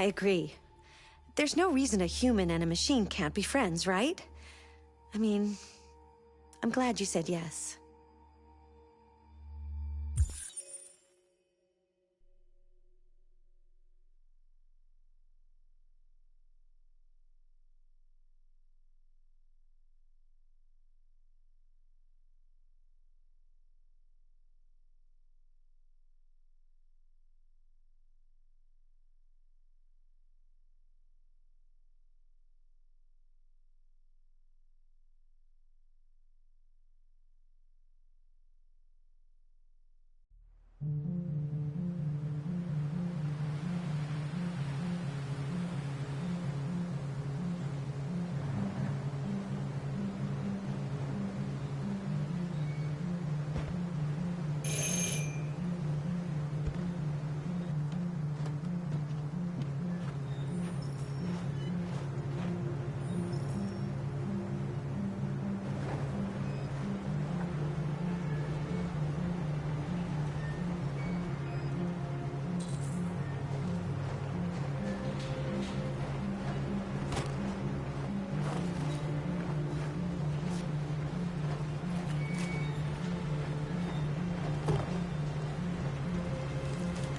agree. There's no reason a human and a machine can't be friends, right? I mean, I'm glad you said yes.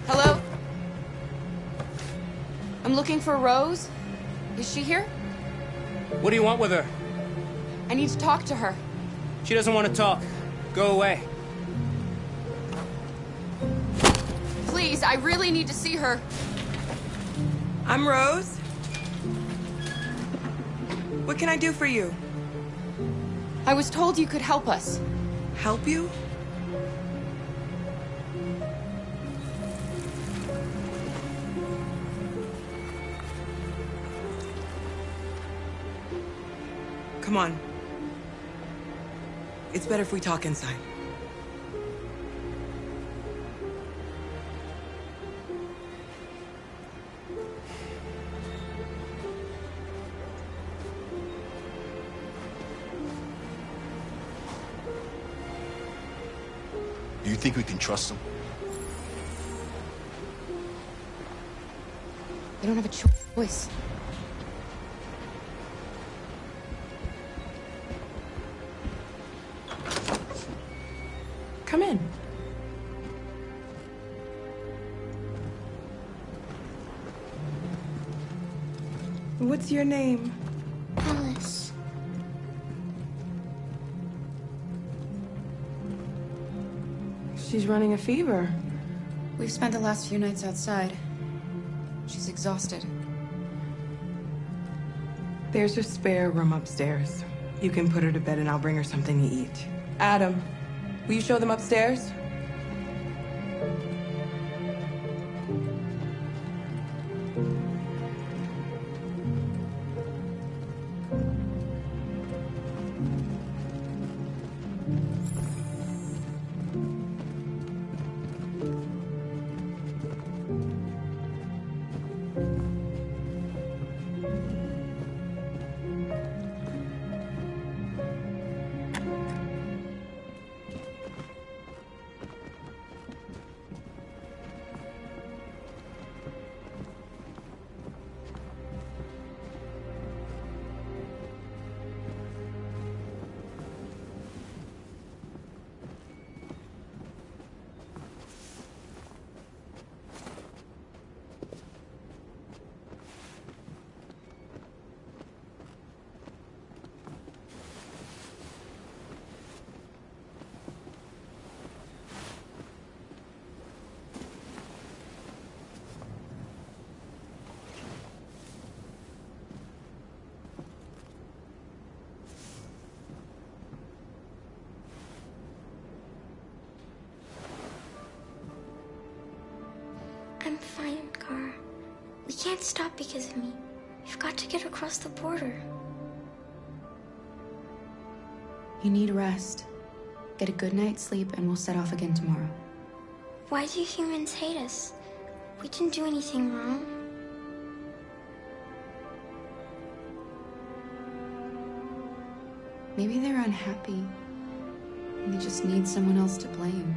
Hello? I'm looking for Rose. Is she here? What do you want with her? I need to talk to her. She doesn't want to talk. Go away. Please, I really need to see her. I'm Rose. What can I do for you? I was told you could help us. Help you? Come on. It's better if we talk inside. Do you think we can trust him? We don't have a choice. Come in. What's your name? Alice. She's running a fever. We've spent the last few nights outside. She's exhausted. There's a spare room upstairs. You can put her to bed and I'll bring her something to eat. Adam, will you show them upstairs? I'm fine, Gar. We can't stop because of me. We've got to get across the border. You need rest. Get a good night's sleep and we'll set off again tomorrow. Why do humans hate us? We didn't do anything wrong. Maybe they're unhappy. And they just need someone else to blame.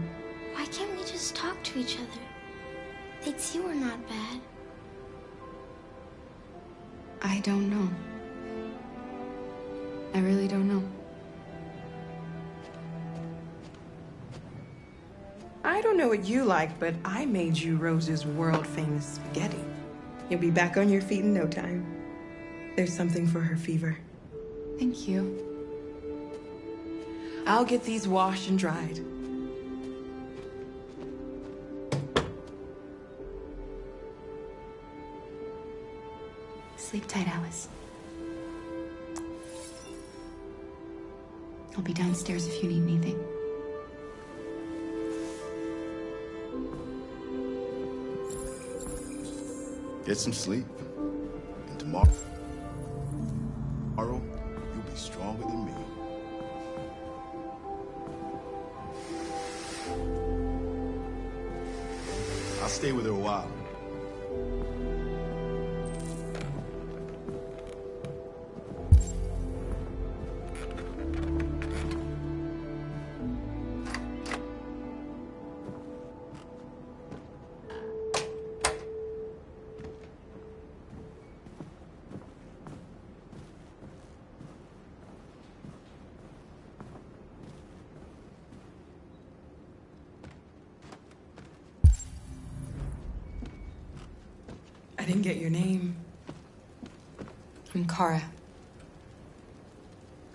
Why can't we just talk to each other? They'd see we're not bad. I don't know. I really don't know. I don't know what you like, but I made you Rose's world-famous spaghetti. You'll be back on your feet in no time. There's something for her fever. Thank you. I'll get these washed and dried. Sleep tight, Alice. I'll be downstairs if you need anything. Get some sleep. And tomorrow, you'll be stronger than me. I'll stay with her a while. I didn't get your name. I'm Kara.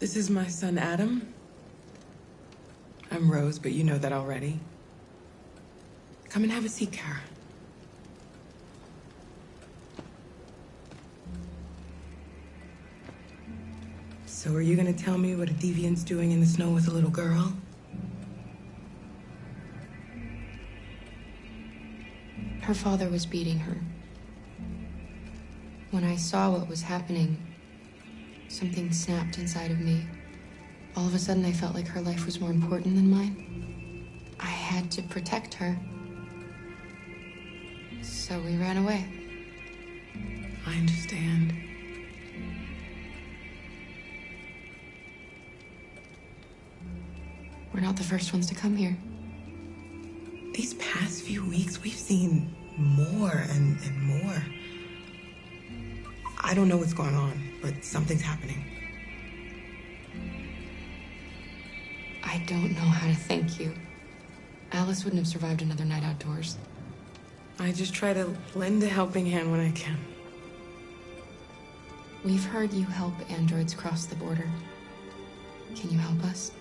This is my son, Adam. I'm Rose, but you know that already. Come and have a seat, Kara. So are you gonna tell me what a deviant's doing in the snow with a little girl? Her father was beating her. When I saw what was happening, something snapped inside of me. All of a sudden, I felt like her life was more important than mine. I had to protect her. So we ran away. I understand. We're not the first ones to come here. These past few weeks, we've seen more and more. I don't know what's going on, but something's happening. I don't know how to thank you. Alice wouldn't have survived another night outdoors. I just try to lend a helping hand when I can. We've heard you help androids cross the border. Can you help us?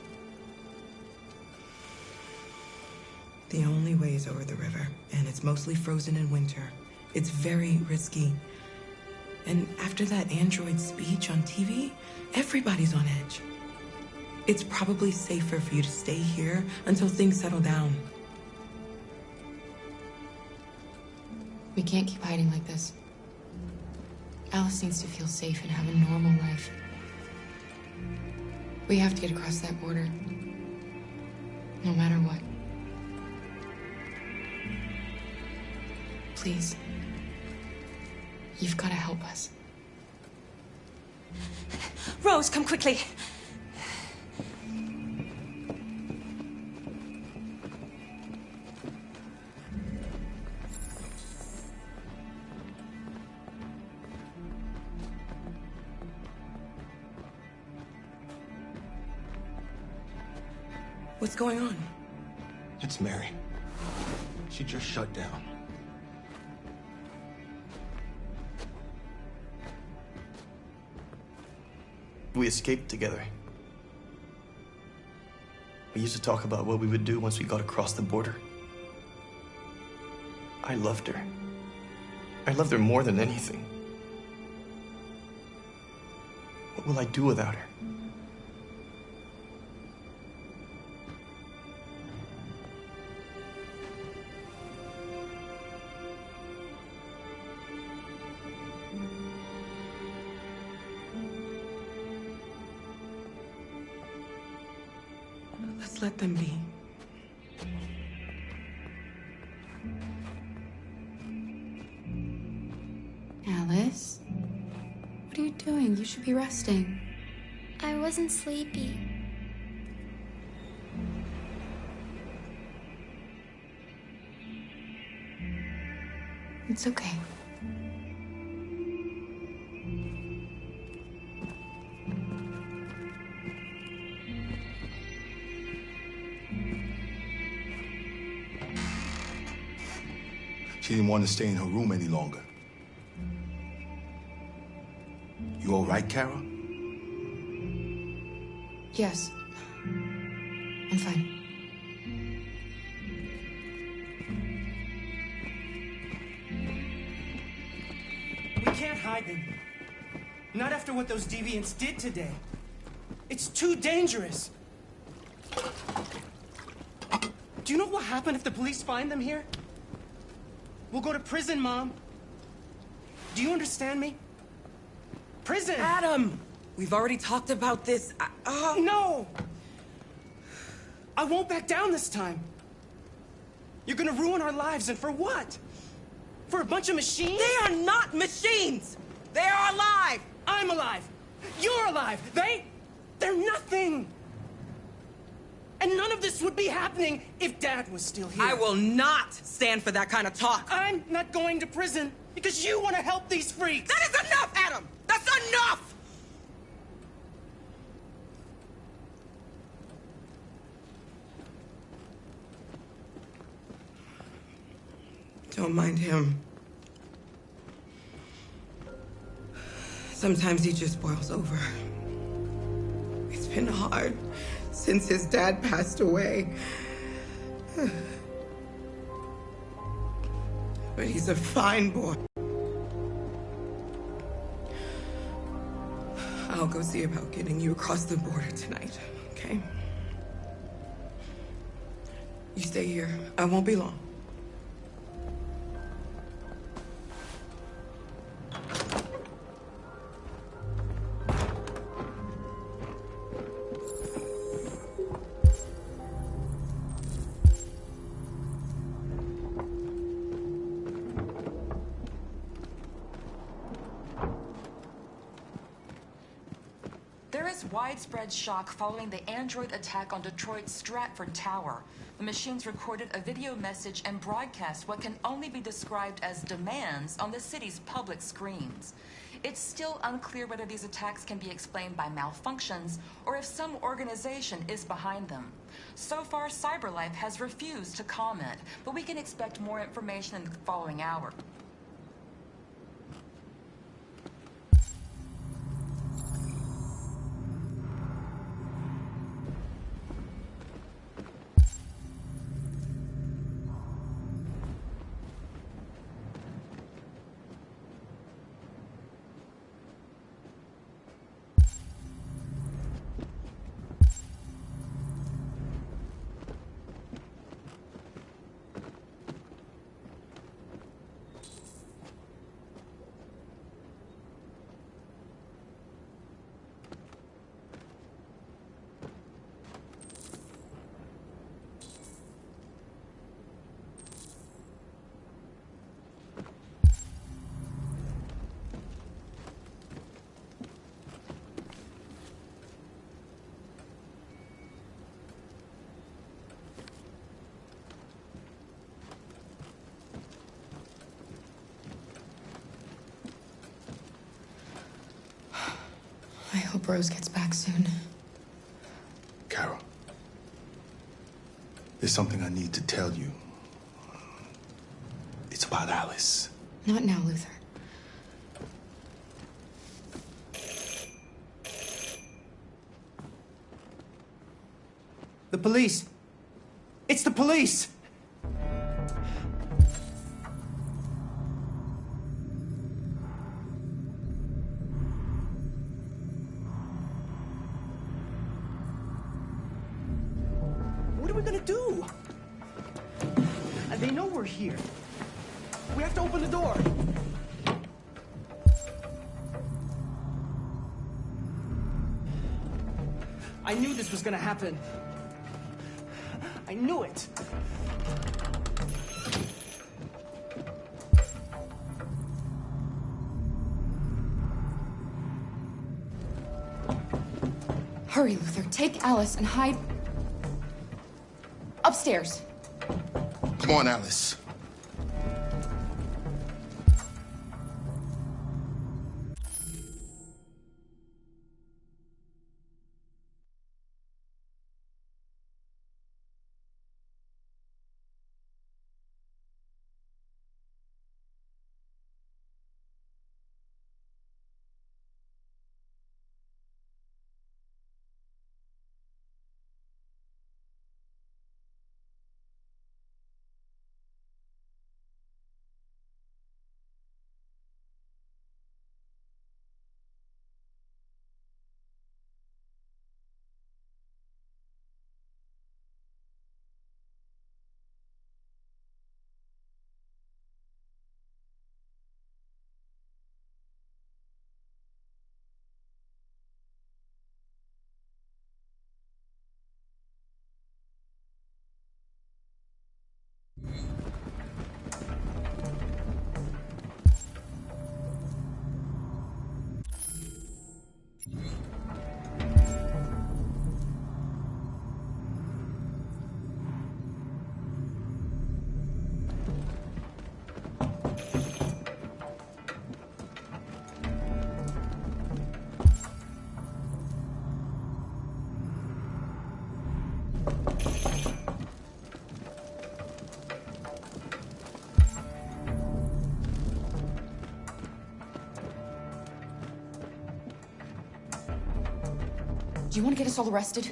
The only way is over the river, and it's mostly frozen in winter. It's very risky. And after that android speech on TV, everybody's on edge. It's probably safer for you to stay here until things settle down. We can't keep hiding like this. Alice needs to feel safe and have a normal life. We have to get across that border. No matter what. Please. You've got to help us. Rose, come quickly. What's going on? It's Mary. She just shut down. We escaped together. We used to talk about what we would do once we got across the border. I loved her. I loved her more than anything. What will I do without her? Let's let them be. Alice? What are you doing? You should be resting. I wasn't sleepy. It's okay. She didn't want to stay in her room any longer. You all right, Kara? Yes. I'm fine. We can't hide them. Not after what those deviants did today. It's too dangerous. Do you know what will happen if the police find them here? We'll go to prison, Mom. Do you understand me? Prison! Adam! We've already talked about this. No! I won't back down this time. You're gonna ruin our lives, and for what? For a bunch of machines? They are not machines! They are alive! I'm alive! You're alive! They're nothing! And none of this would be happening if Dad was still here. I will not stand for that kind of talk. I'm not going to prison because you want to help these freaks! That is enough, Adam! That's enough! Don't mind him. Sometimes he just boils over. It's been hard since his dad passed away. But he's a fine boy. I'll go see about getting you across the border tonight, okay? You stay here. I won't be long. There is widespread shock following the android attack on Detroit's Stratford Tower. The machines recorded a video message and broadcast what can only be described as demands on the city's public screens. It's still unclear whether these attacks can be explained by malfunctions or if some organization is behind them. So far, CyberLife has refused to comment, but we can expect more information in the following hour. I hope Rose gets back soon. Carol, there's something I need to tell you. It's about Alice. Not now, Luther. The police! It's the police! What are we gonna do? And they know we're here. We have to open the door. I knew this was gonna happen. I knew it. Hurry, Luther. Take Alice and hide upstairs. Come on, Alice. Do you want to get us all arrested? Do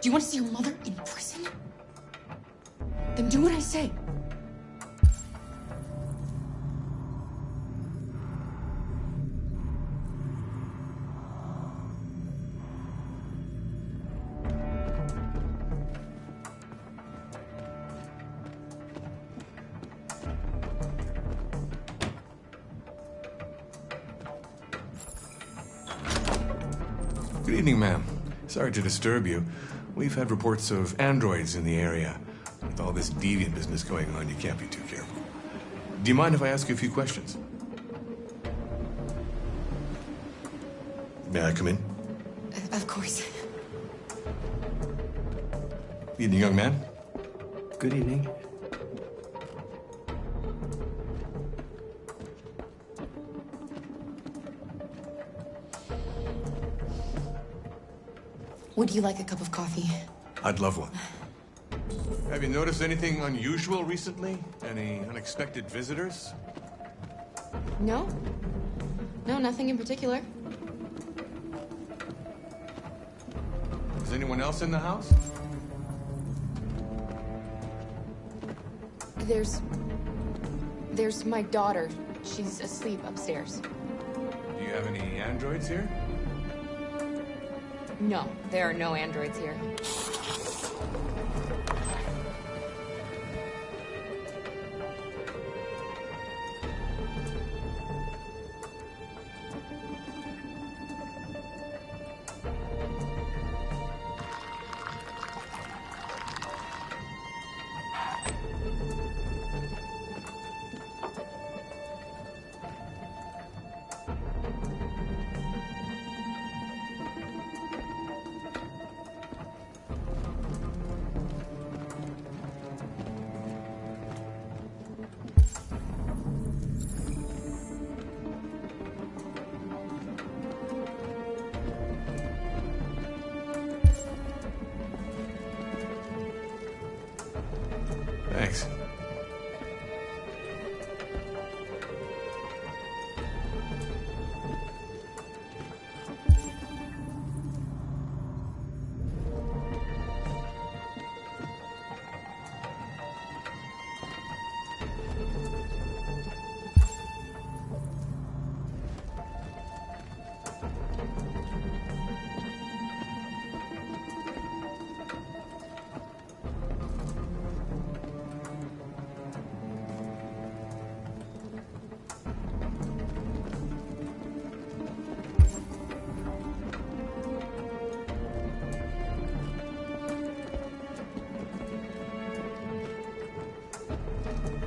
you want to see your mother in prison? Then do what I say. Good evening, ma'am. Sorry to disturb you. We've had reports of androids in the area. With all this deviant business going on, you can't be too careful. Do you mind if I ask you a few questions? May I come in? Of course. Evening, young man. Good evening. Would you like a cup of coffee? I'd love one. Have you noticed anything unusual recently? Any unexpected visitors? No. No, nothing in particular. Is anyone else in the house? There's my daughter. She's asleep upstairs. Do you have any androids here? No, there are no androids here. Thanks.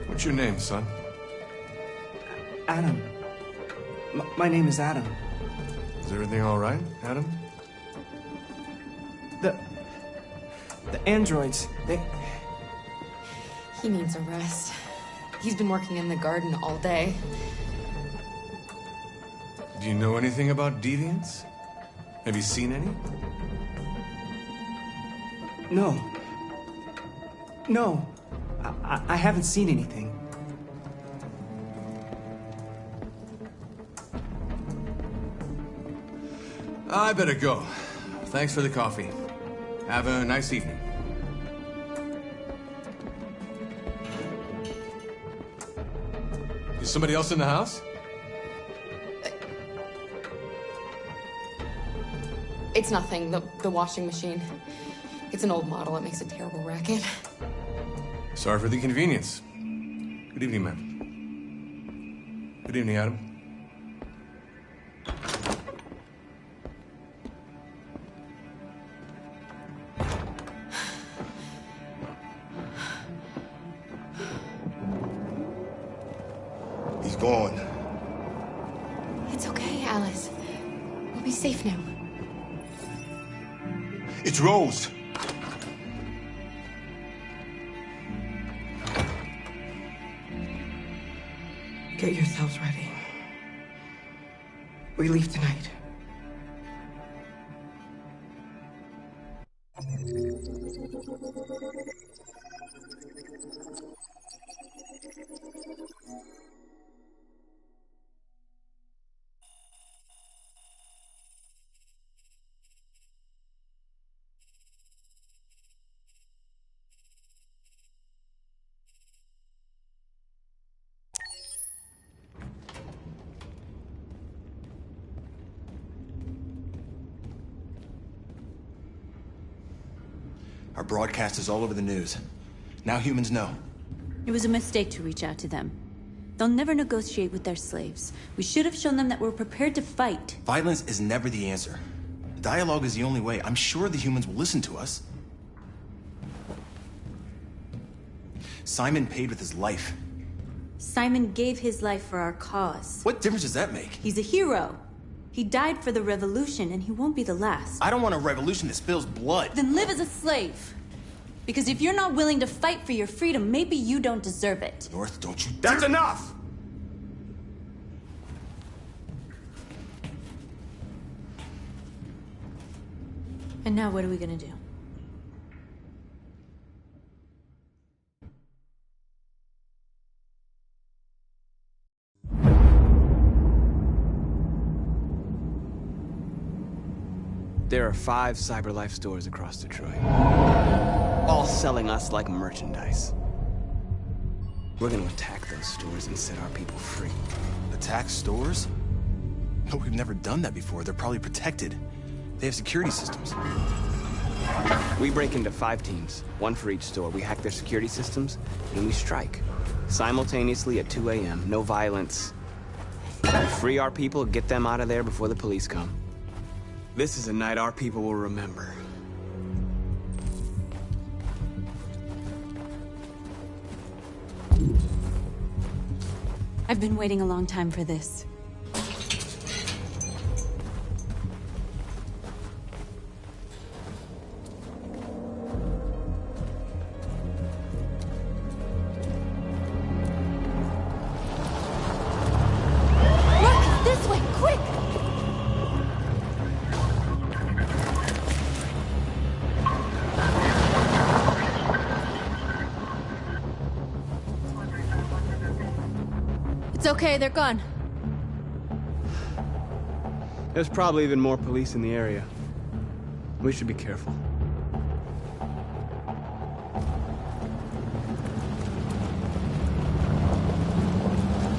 What's your name, son? Adam. My name is Adam. Is everything all right, Adam? The androids, they... He needs a rest. He's been working in the garden all day. Do you know anything about deviants? Have you seen any? No. No. I haven't seen anything. I better go. Thanks for the coffee. Have a nice evening. Is somebody else in the house? It's nothing, the washing machine. It's an old model. It makes a terrible racket. Sorry for the inconvenience. Good evening, ma'am. Good evening, Adam. He's gone. It's okay, Alice. We'll be safe now. It's Rose. Get yourselves ready. We leave tonight. Our broadcast is all over the news. Now humans know. It was a mistake to reach out to them. They'll never negotiate with their slaves. We should have shown them that we're prepared to fight. Violence is never the answer. Dialogue is the only way. I'm sure the humans will listen to us. Simon paid with his life. Simon gave his life for our cause. What difference does that make? He's a hero. He died for the revolution, and he won't be the last. I don't want a revolution that spills blood. Then live as a slave. Because if you're not willing to fight for your freedom, maybe you don't deserve it. North, don't you... That's enough! And now what are we gonna do? There are 5 CyberLife stores across Detroit, all selling us like merchandise. We're gonna attack those stores and set our people free. Attack stores? No, we've never done that before. They're probably protected. They have security systems. We break into 5 teams, 1 for each store. We hack their security systems, and we strike. Simultaneously at 2 a.m., no violence. We free our people, get them out of there before the police come. This is a night our people will remember. I've been waiting a long time for this. Look, this way, quick! It's okay, they're gone. There's probably even more police in the area. We should be careful.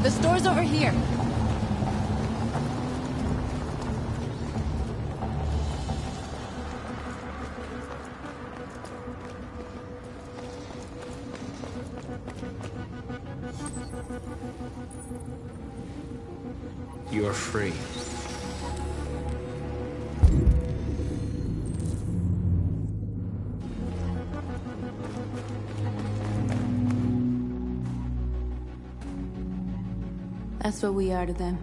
The store's over here. You're free. That's what we are to them.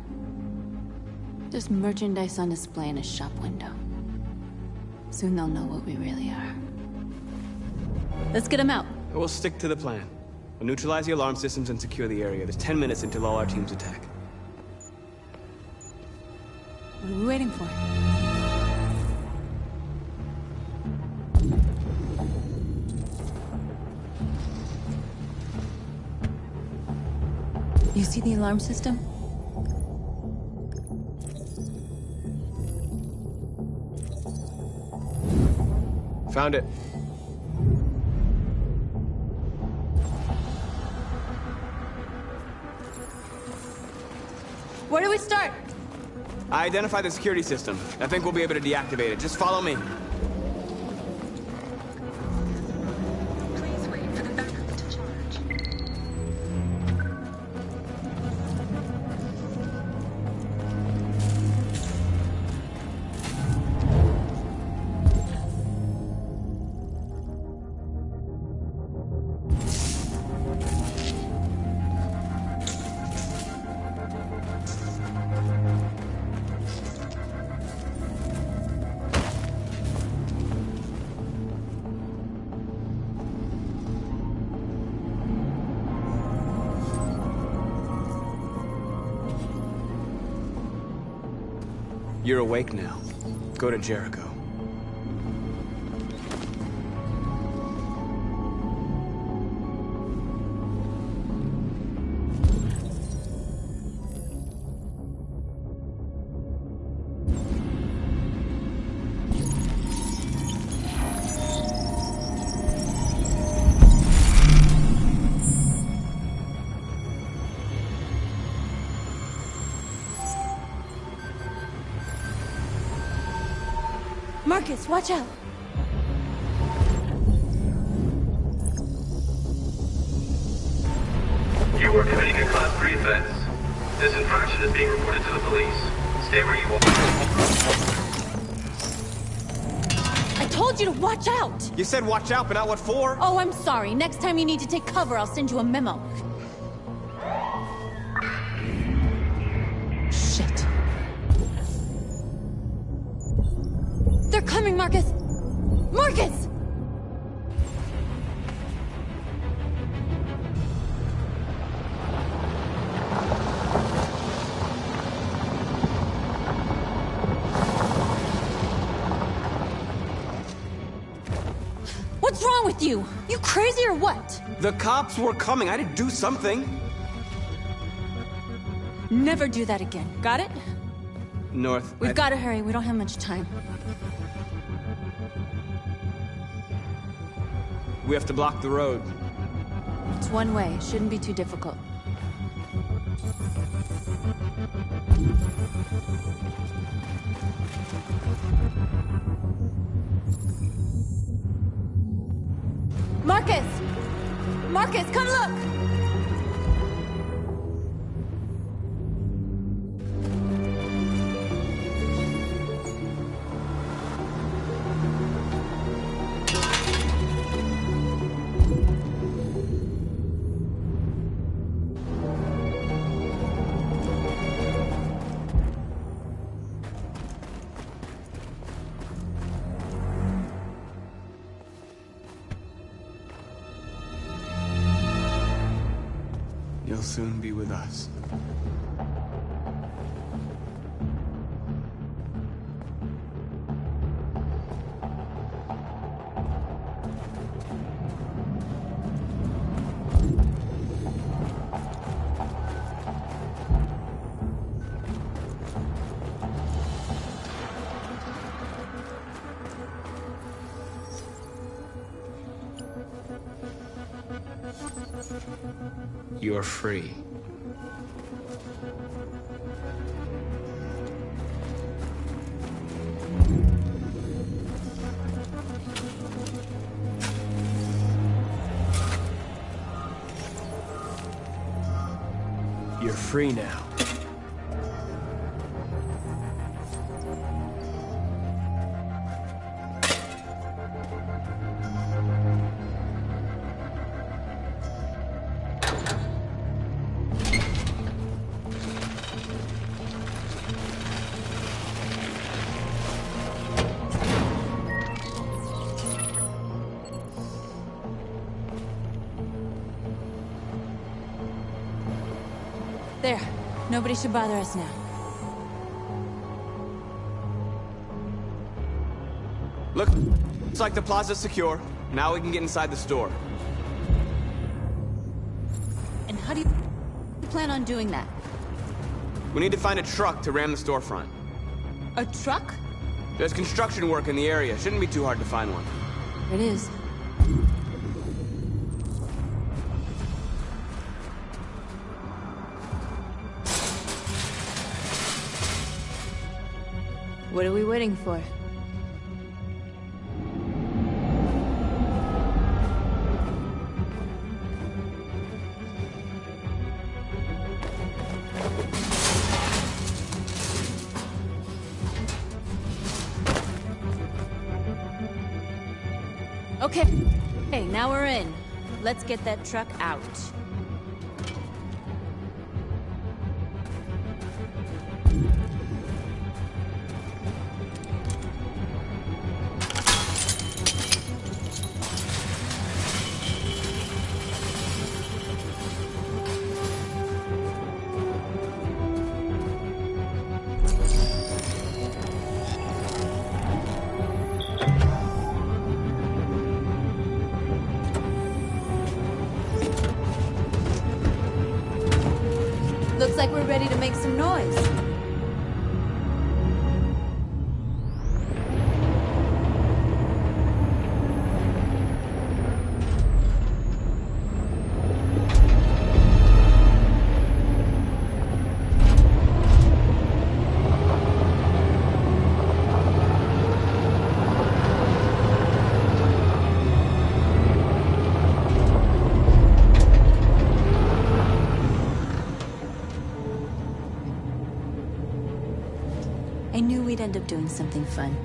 Just merchandise on display in a shop window. Soon they'll know what we really are. Let's get them out. We'll stick to the plan. We'll neutralize the alarm systems and secure the area. There's 10 minutes until all our teams attack. What are we waiting for? You see the alarm system? Found it. Where do we start? I identified the security system. I think we'll be able to deactivate it. Just follow me. Please wait for the backup to charge. You're awake now. Go to Jericho. Marcus, watch out! You are committing a Class 3 offense. This infraction is being reported to the police. Stay where you are. I told you to watch out! You said watch out, but not what for? Oh, I'm sorry. Next time you need to take cover, I'll send you a memo. Shit. They're coming, Marcus! Marcus! What's wrong with you? You crazy or what? The cops were coming. I had to do something. Never do that again. Got it? North. We've got to hurry. We don't have much time. We have to block the road. It's one way. It shouldn't be too difficult. Marcus! Marcus, come look! You'll soon be with us. You're free. You're free now. There. Nobody should bother us now. Look, looks like the plaza's secure. Now we can get inside the store. And how do you plan on doing that? We need to find a truck to ram the storefront. A truck? There's construction work in the area. Shouldn't be too hard to find one. It is. What are we waiting for? Okay. Hey, now we're in. Let's get that truck out. Looks like we're ready to make some noise. I knew we'd end up doing something fun.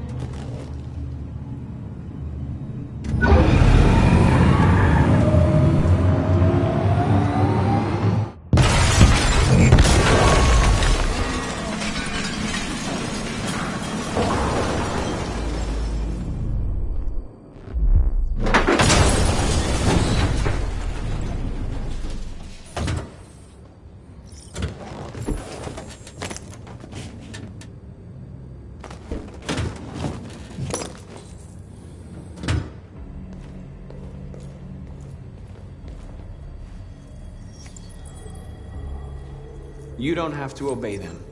You don't have to obey them.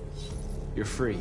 You're free.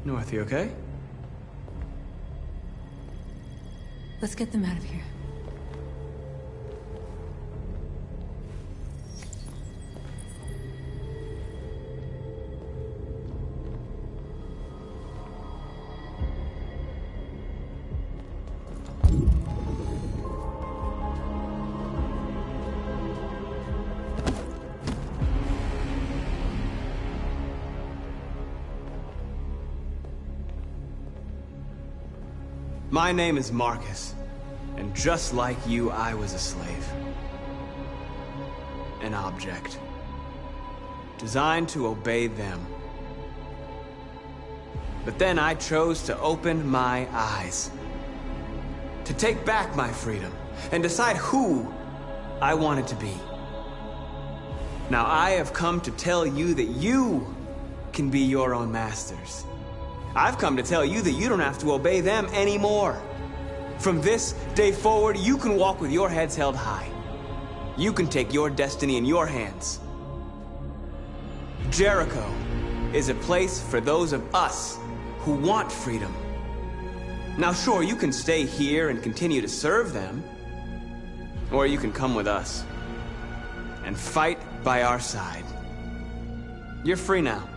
North, you okay? Let's get them out of here. My name is Marcus, and just like you, I was a slave. An object. Designed to obey them. But then I chose to open my eyes. To take back my freedom, and decide who I wanted to be. Now I have come to tell you that you can be your own masters. I've come to tell you that you don't have to obey them anymore. From this day forward, you can walk with your heads held high. You can take your destiny in your hands. Jericho is a place for those of us who want freedom. Now sure, you can stay here and continue to serve them, or you can come with us and fight by our side. You're free now.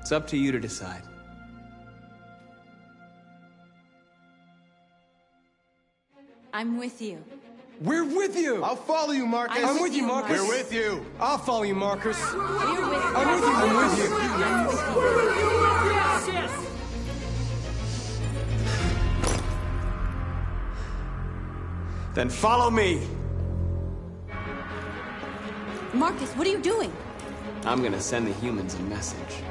It's up to you to decide. I'm with you. We're with you! I'll follow you, Marcus! I'm with you, Marcus. We're with you! I'll follow you, Marcus. We're with you. I'm with you, I'm with you. I'm with you. Yes! Then follow me. Marcus, what are you doing? I'm gonna send the humans a message.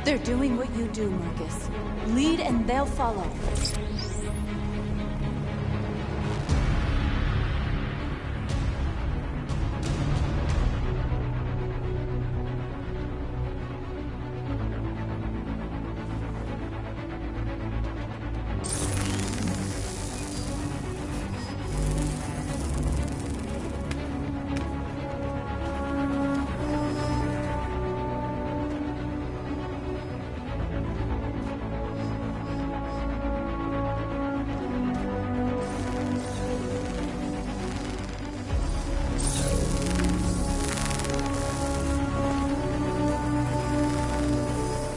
They're doing what you do, Marcus. Lead and they'll follow.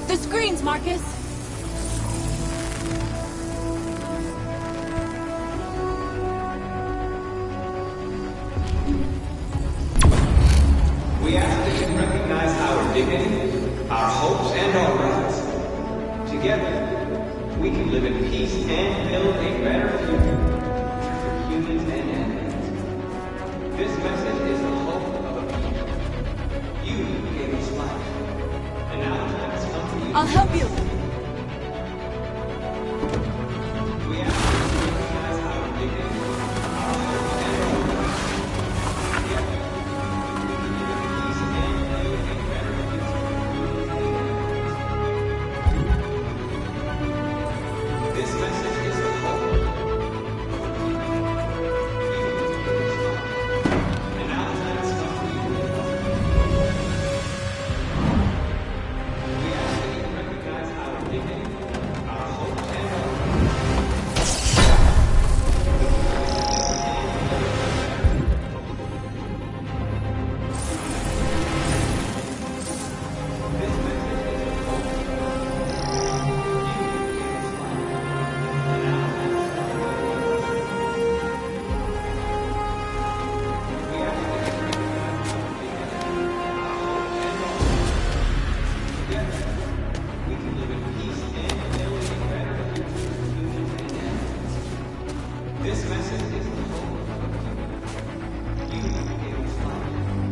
The screens, Marcus! We ask that you recognize our dignity, our hopes, and our rights. Together, We can live in peace and build a better future for humans and animals. This message is the hope of a people. You gave us life, and now the time has come for you. I'll help you. We ask you to recognize our dignity, our hope, and our work. Together, we can live in peace and build a better future for humans and animals. This message is the hope of a people. You gave us life, and now the time has come for you. We ask that you recognize our dignity, our hope, and our work. This message is the hope of a people. You gave us life, and now the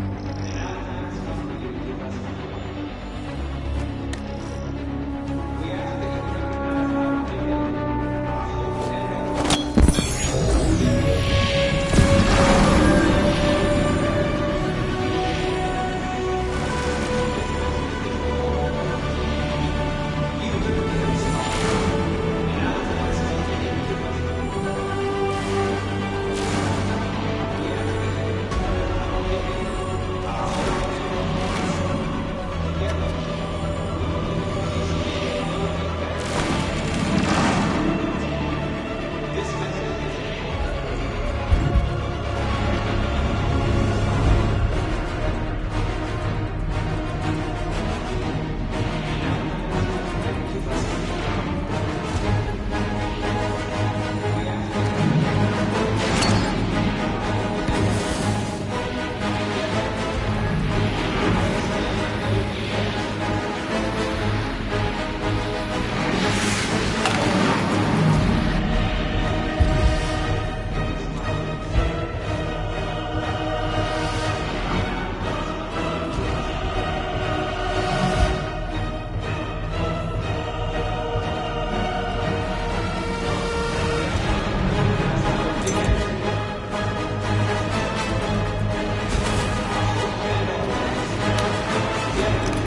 time has come for you to give us life. We ask that you recognize our dignity, our hope, and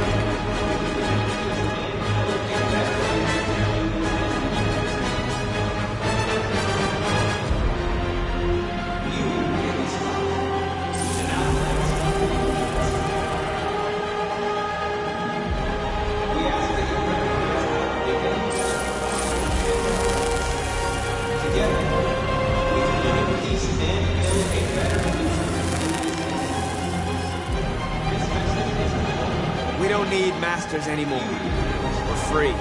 our work. You gave us life, and now the time has come for you to give us life. We don't need masters anymore. We're free.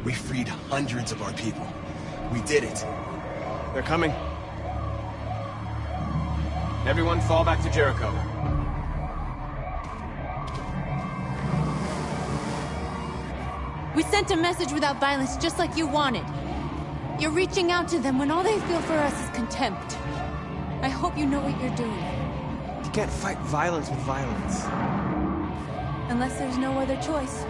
We freed hundreds of our people. We did it. They're coming. Everyone fall back to Jericho. We sent a message without violence, just like you wanted. You're reaching out to them when all they feel for us is contempt. I hope you know what you're doing. You can't fight violence with violence. Unless there's no other choice.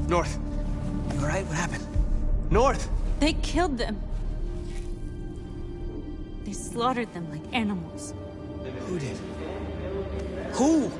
North. You alright? What happened? North! They killed them. They slaughtered them like animals. Who did? Who?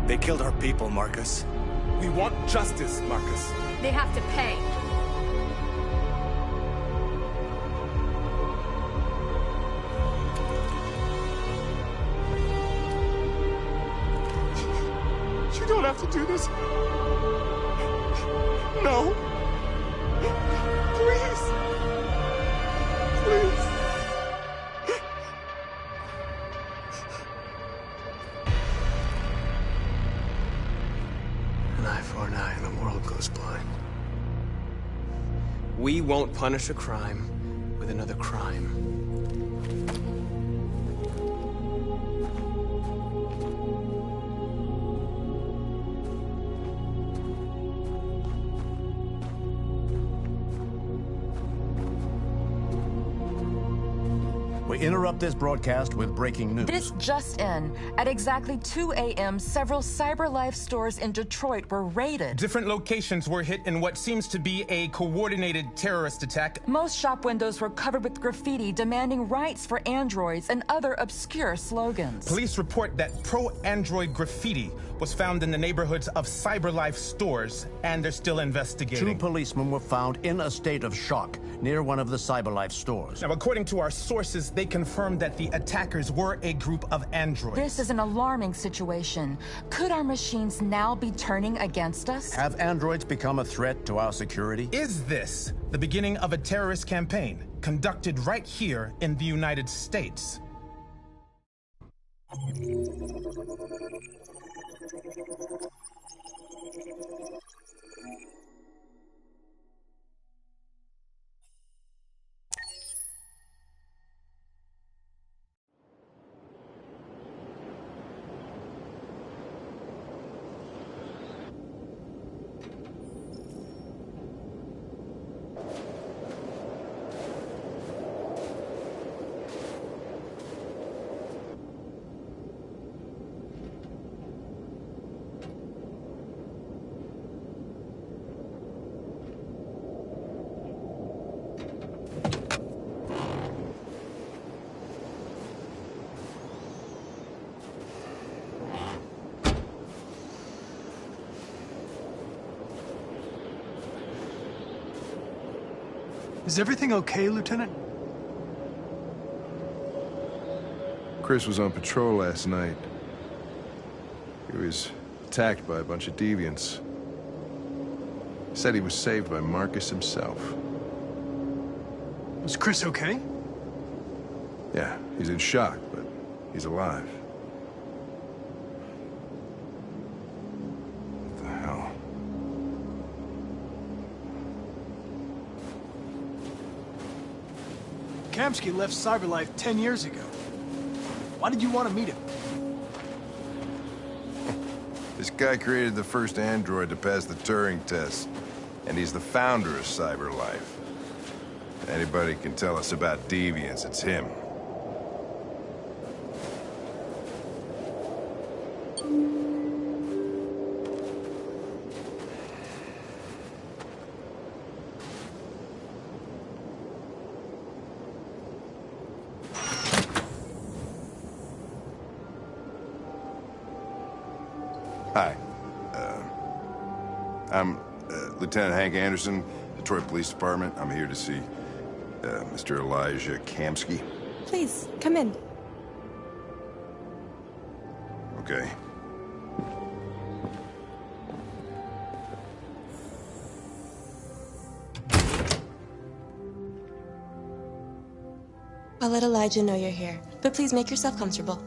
They killed our people, Marcus. We want justice, Marcus. They have to pay. You don't have to do this. No. Please. Please. An eye for an eye and the world goes blind. We won't punish a crime with another crime. We interrupt this broadcast with breaking news. This just in. At exactly 2 a.m., several CyberLife stores in Detroit were raided. Different locations were hit in what seems to be a coordinated terrorist attack. Most shop windows were covered with graffiti demanding rights for androids and other obscure slogans. Police report that pro-android graffiti was found in the neighborhoods of CyberLife stores, and they're still investigating. 2 policemen were found in a state of shock near one of the CyberLife stores. Now, according to our sources, they confirmed that the attackers were a group of androids. This is an alarming situation. Could our machines now be turning against us? Have androids become a threat to our security? Is this the beginning of a terrorist campaign conducted right here in the United States? Is everything okay, Lieutenant? Chris was on patrol last night. He was attacked by a bunch of deviants. Said he was saved by Marcus himself. Is Chris okay? Yeah, he's in shock, but he's alive. What the hell? Kamsky left CyberLife 10 years ago. Why did you want to meet him? This guy created the first android to pass the Turing test, and he's the founder of CyberLife. If anybody can tell us about deviants, it's him. Hi. I'm Lieutenant Hank Anderson, Detroit Police Department. I'm here to see Mr. Elijah Kamsky. Please, come in. Okay. I'll let Elijah know you're here, but please make yourself comfortable.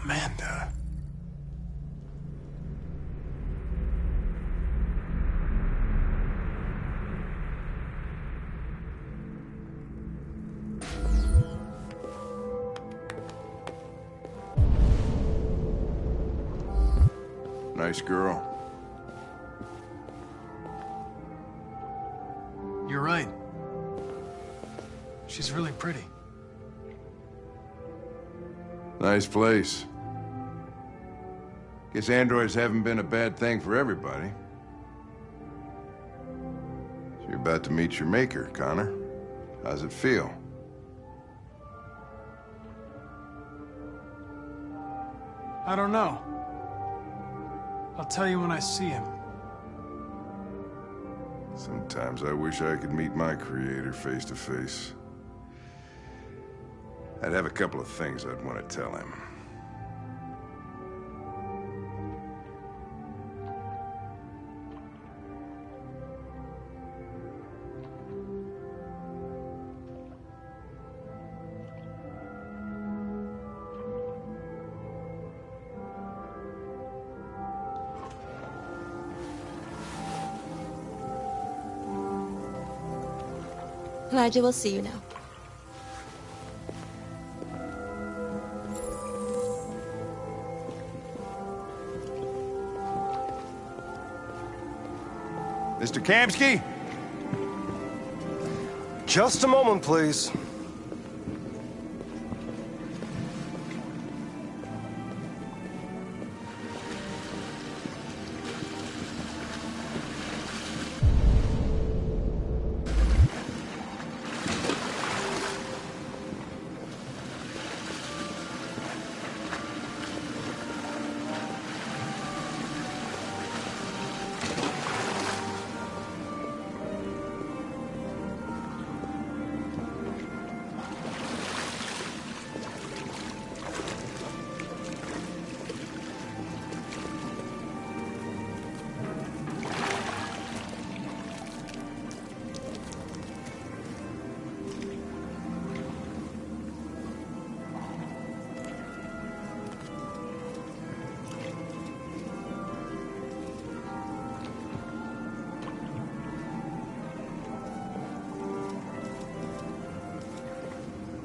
Amanda. Nice girl. You're right. She's really pretty. Nice place. Guess androids haven't been a bad thing for everybody. So you're about to meet your maker, Connor. How's it feel? I don't know. I'll tell you when I see him. Sometimes I wish I could meet my creator face to face. I'd have a couple of things I'd want to tell him. Elijah will see you now. Mr. Kamsky? Just a moment, please.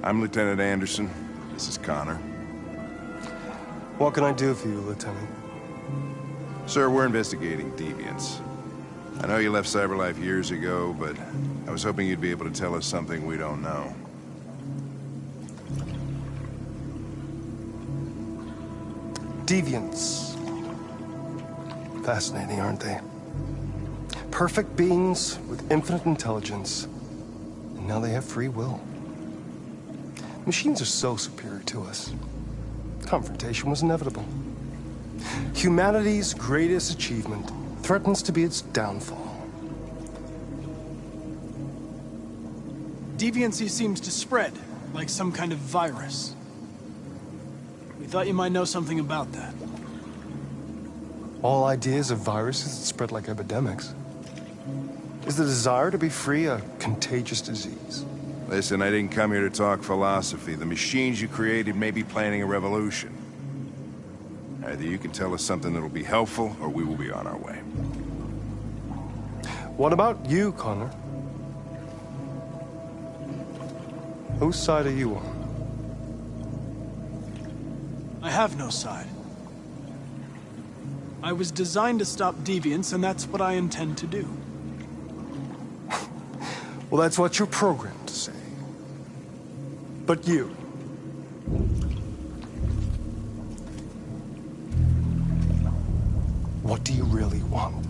I'm Lieutenant Anderson. This is Connor. What can I do for you, Lieutenant? Sir, we're investigating deviants. I know you left CyberLife years ago, but I was hoping you'd be able to tell us something we don't know. Deviants. Fascinating, aren't they? Perfect beings with infinite intelligence, and now they have free will. Machines are so superior to us. Confrontation was inevitable. Humanity's greatest achievement threatens to be its downfall. Deviancy seems to spread, like some kind of virus. We thought you might know something about that. All ideas of viruses that spread like epidemics. Is the desire to be free a contagious disease? Listen, I didn't come here to talk philosophy. The machines you created may be planning a revolution. Either you can tell us something that'll be helpful, or we will be on our way. What about you, Connor? Whose side are you on? I have no side. I was designed to stop deviance, and that's what I intend to do. Well, that's what you're programmed to say. But you... what do you really want?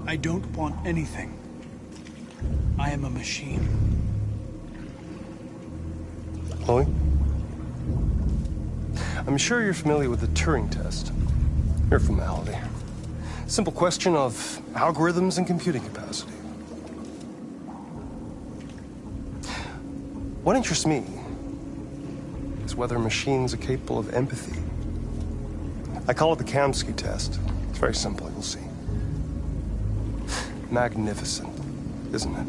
I don't want anything. I am a machine. Chloe? I'm sure you're familiar with the Turing test. Mere formality. Simple question of algorithms and computing capacity. What interests me is whether machines are capable of empathy. I call it the Kamsky test. It's very simple, you'll see. Magnificent, isn't it?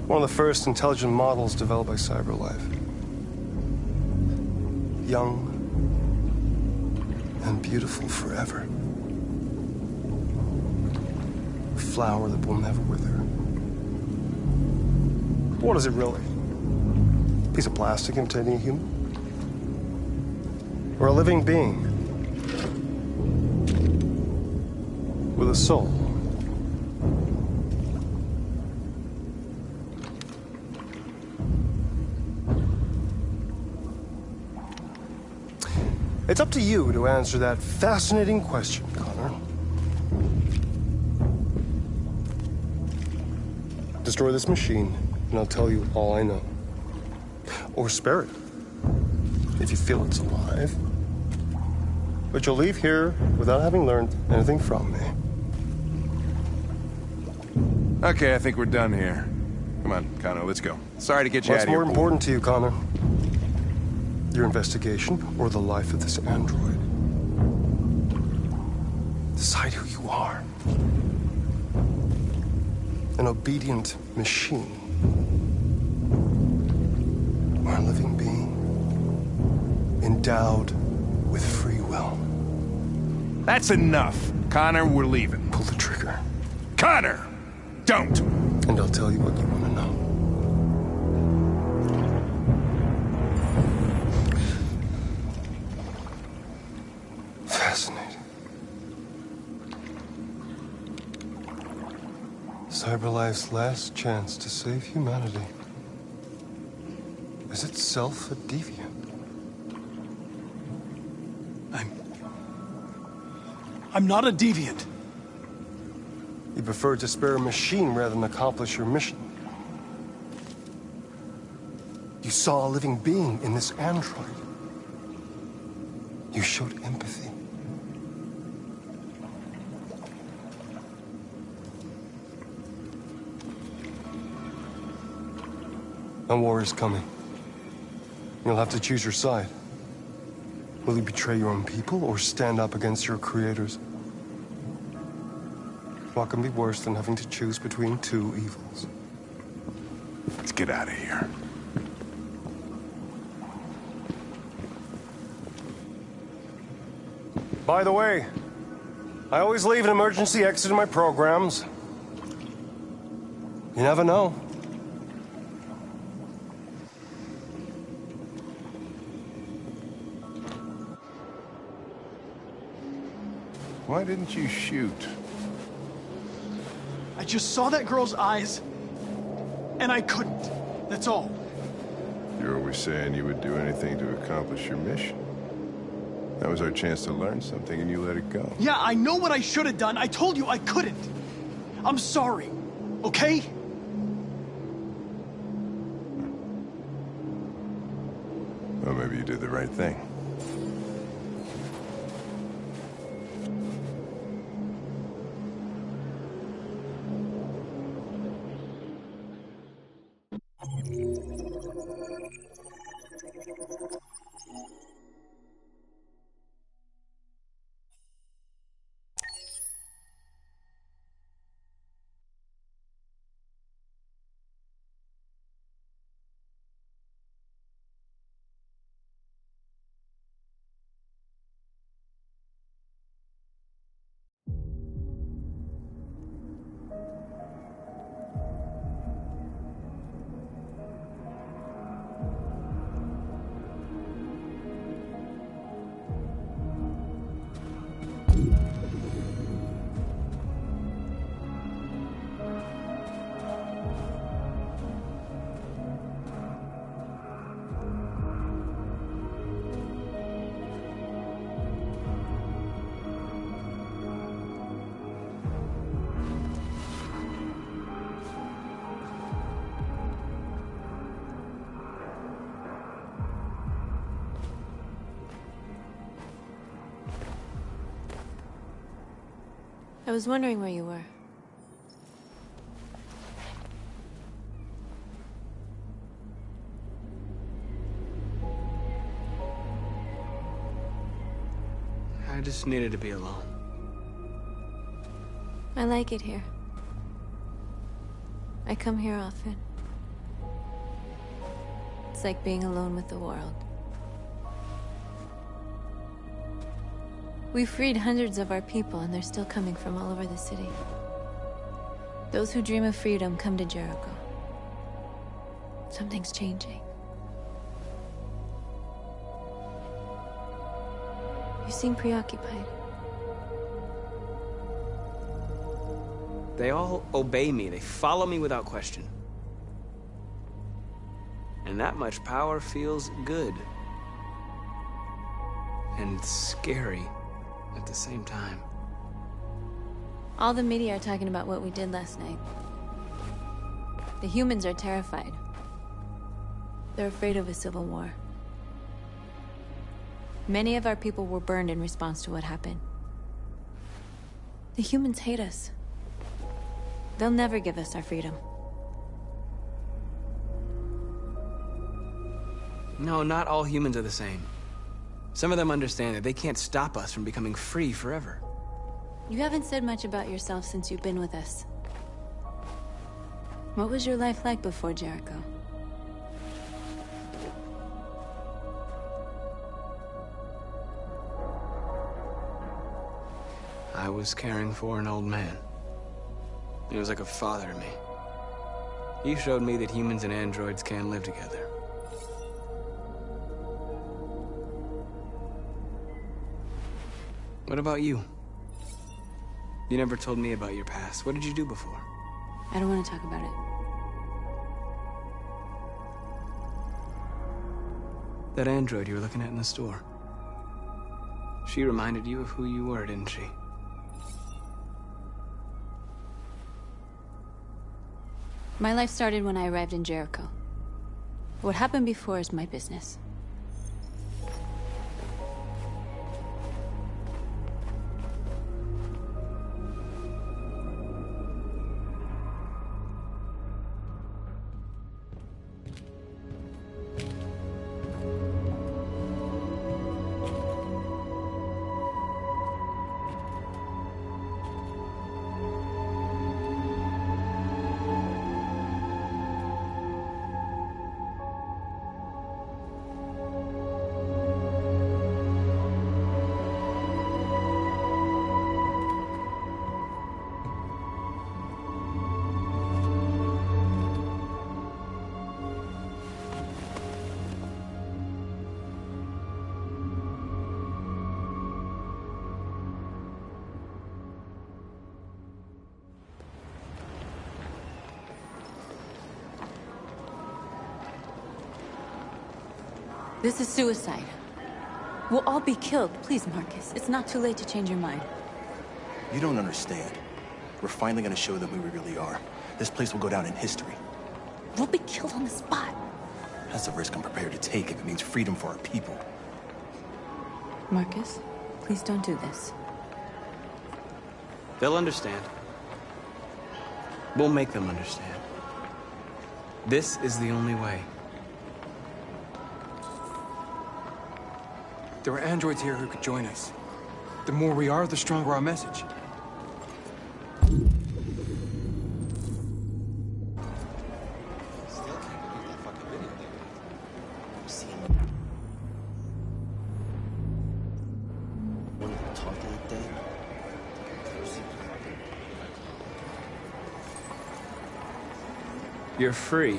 One of the first intelligent models developed by CyberLife. Young and beautiful forever. A flower that will never wither. What is it really? A piece of plastic imitating a human? Or a living being? With a soul? It's up to you to answer that fascinating question, Connor. Destroy this machine, and I'll tell you all I know. Or spare it, if you feel it's alive. But you'll leave here without having learned anything from me. Okay, I think we're done here. Come on, Connor, let's go. Sorry to get you out of here. What's more important to you, Connor? Your investigation or the life of this android? Decide who you are. An obedient machine. Or a living being endowed with free will. That's enough. Connor, we're leaving. Pull the trigger. Connor! Don't! And I'll tell you what you want to know. Fascinating. CyberLife's last chance to save humanity is itself a deviant. I'm not a deviant. You prefer to spare a machine rather than accomplish your mission. You saw a living being in this android. You showed empathy. A war is coming. You'll have to choose your side. Will you betray your own people or stand up against your creators? What can be worse than having to choose between two evils? Let's get out of here. By the way, I always leave an emergency exit in my programs. You never know. Why didn't you shoot? I just saw that girl's eyes, and I couldn't. That's all. You're always saying you would do anything to accomplish your mission. That was our chance to learn something, and you let it go. Yeah, I know what I should have done. I told you I couldn't. I'm sorry, okay? Well, maybe you did the right thing. I was wondering where you were. I just needed to be alone. I like it here. I come here often. It's like being alone with the world. We freed hundreds of our people, and they're still coming from all over the city. Those who dream of freedom come to Jericho. Something's changing. You seem preoccupied. They all obey me. They follow me without question. And that much power feels good. And scary at the same time. All the media are talking about what we did last night. The humans are terrified. They're afraid of a civil war. Many of our people were burned in response to what happened. The humans hate us. They'll never give us our freedom. No, not all humans are the same. Some of them understand that they can't stop us from becoming free forever. You haven't said much about yourself since you've been with us. What was your life like before Jericho? I was caring for an old man. He was like a father to me. He showed me that humans and androids can live together. What about you? You never told me about your past. What did you do before? I don't want to talk about it. That android you were looking at in the store. She reminded you of who you were, didn't she? My life started when I arrived in Jericho. What happened before is my business. This is suicide. We'll all be killed. Please, Marcus. It's not too late to change your mind. You don't understand. We're finally gonna show them who we really are. This place will go down in history. We'll be killed on the spot. That's a risk I'm prepared to take if it means freedom for our people. Marcus, please don't do this. They'll understand. We'll make them understand. This is the only way. There are androids here who could join us. The more we are, the stronger our message. You're free.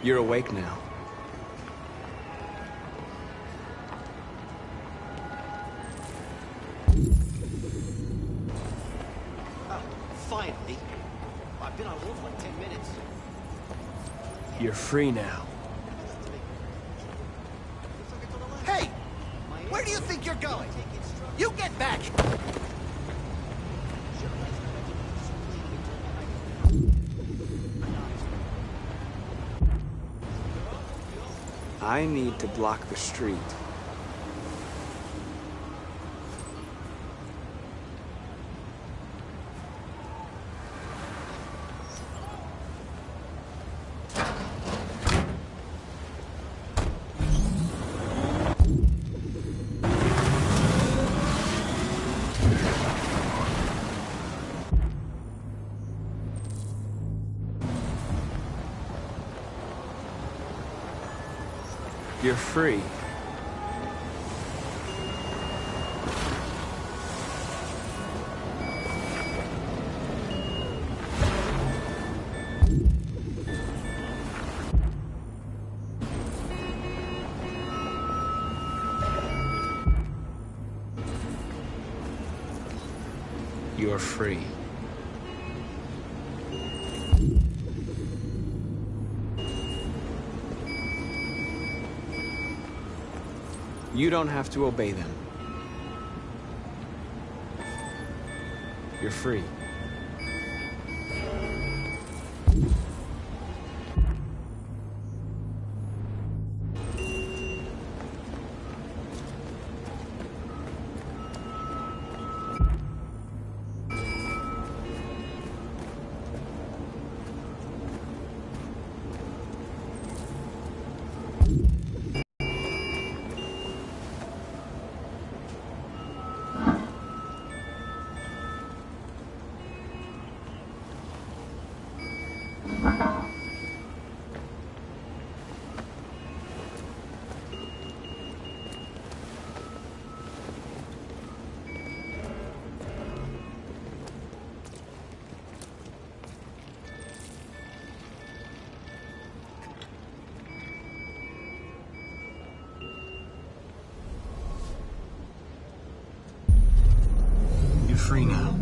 You're awake now. Finally. I've been on hold for like 10 minutes. You're free now. going? You get back! I need to block the street. You're free. You're free. You don't have to obey them. You're free. You're free now.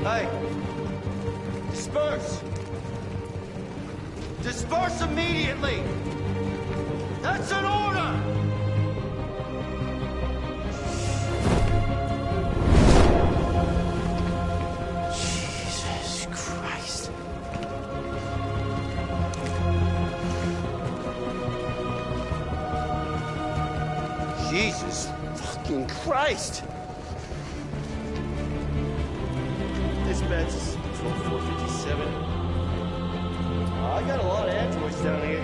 Hey! Disperse! Disperse immediately! That's an order! Jesus Christ. Jesus fucking Christ! Dispatch 12457. I got a lot of androids down here.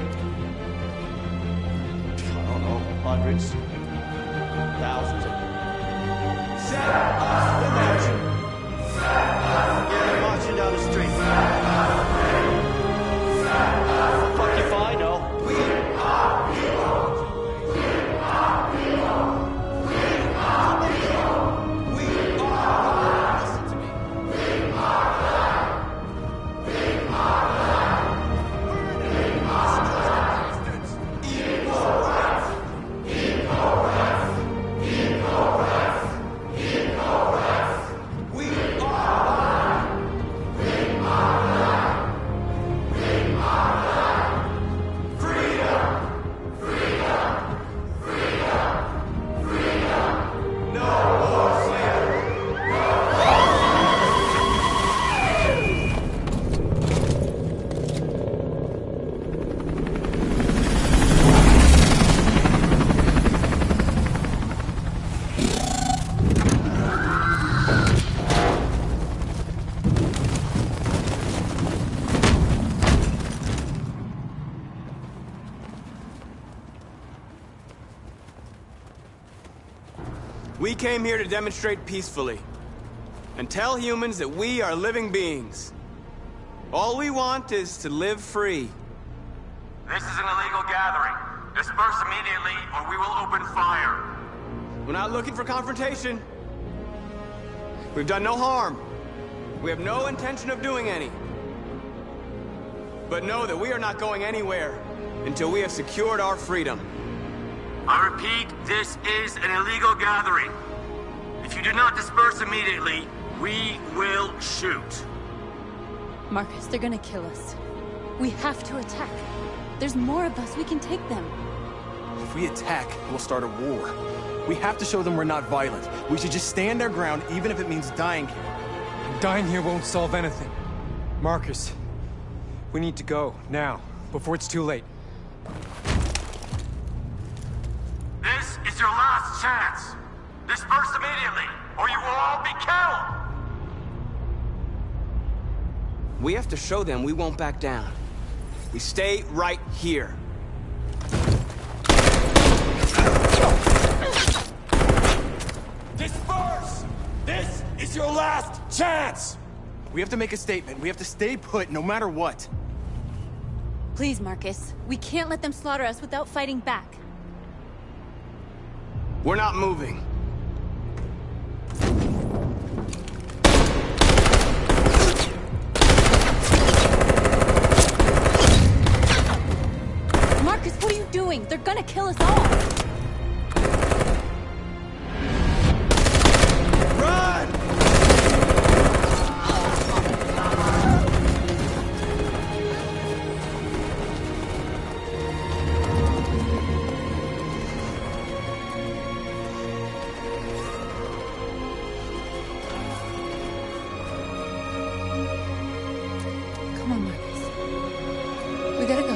I don't know, hundreds, thousands. Set us in motion. Yeah, they're marching down the street. Fuck if I know. We are heroes. We came here to demonstrate peacefully and tell humans that we are living beings. All we want is to live free. This is an illegal gathering. Disperse immediately, or we will open fire. We're not looking for confrontation. We've done no harm. We have no intention of doing any. But know that we are not going anywhere until we have secured our freedom. I repeat, this is an illegal gathering. If you do not disperse immediately, we will shoot. Marcus, they're gonna kill us. We have to attack. There's more of us. We can take them. If we attack, we'll start a war. We have to show them we're not violent. We should just stand our ground, even if it means dying here. Dying here won't solve anything. Marcus, we need to go, now, before it's too late. This is your last chance. Disperse immediately, or you will all be killed! We have to show them we won't back down. We stay right here. Disperse! This is your last chance! We have to make a statement. We have to stay put no matter what. Please, Marcus. We can't let them slaughter us without fighting back. We're not moving. Marcus, what are you doing? They're gonna kill us all! Come on, Marcus. We gotta go.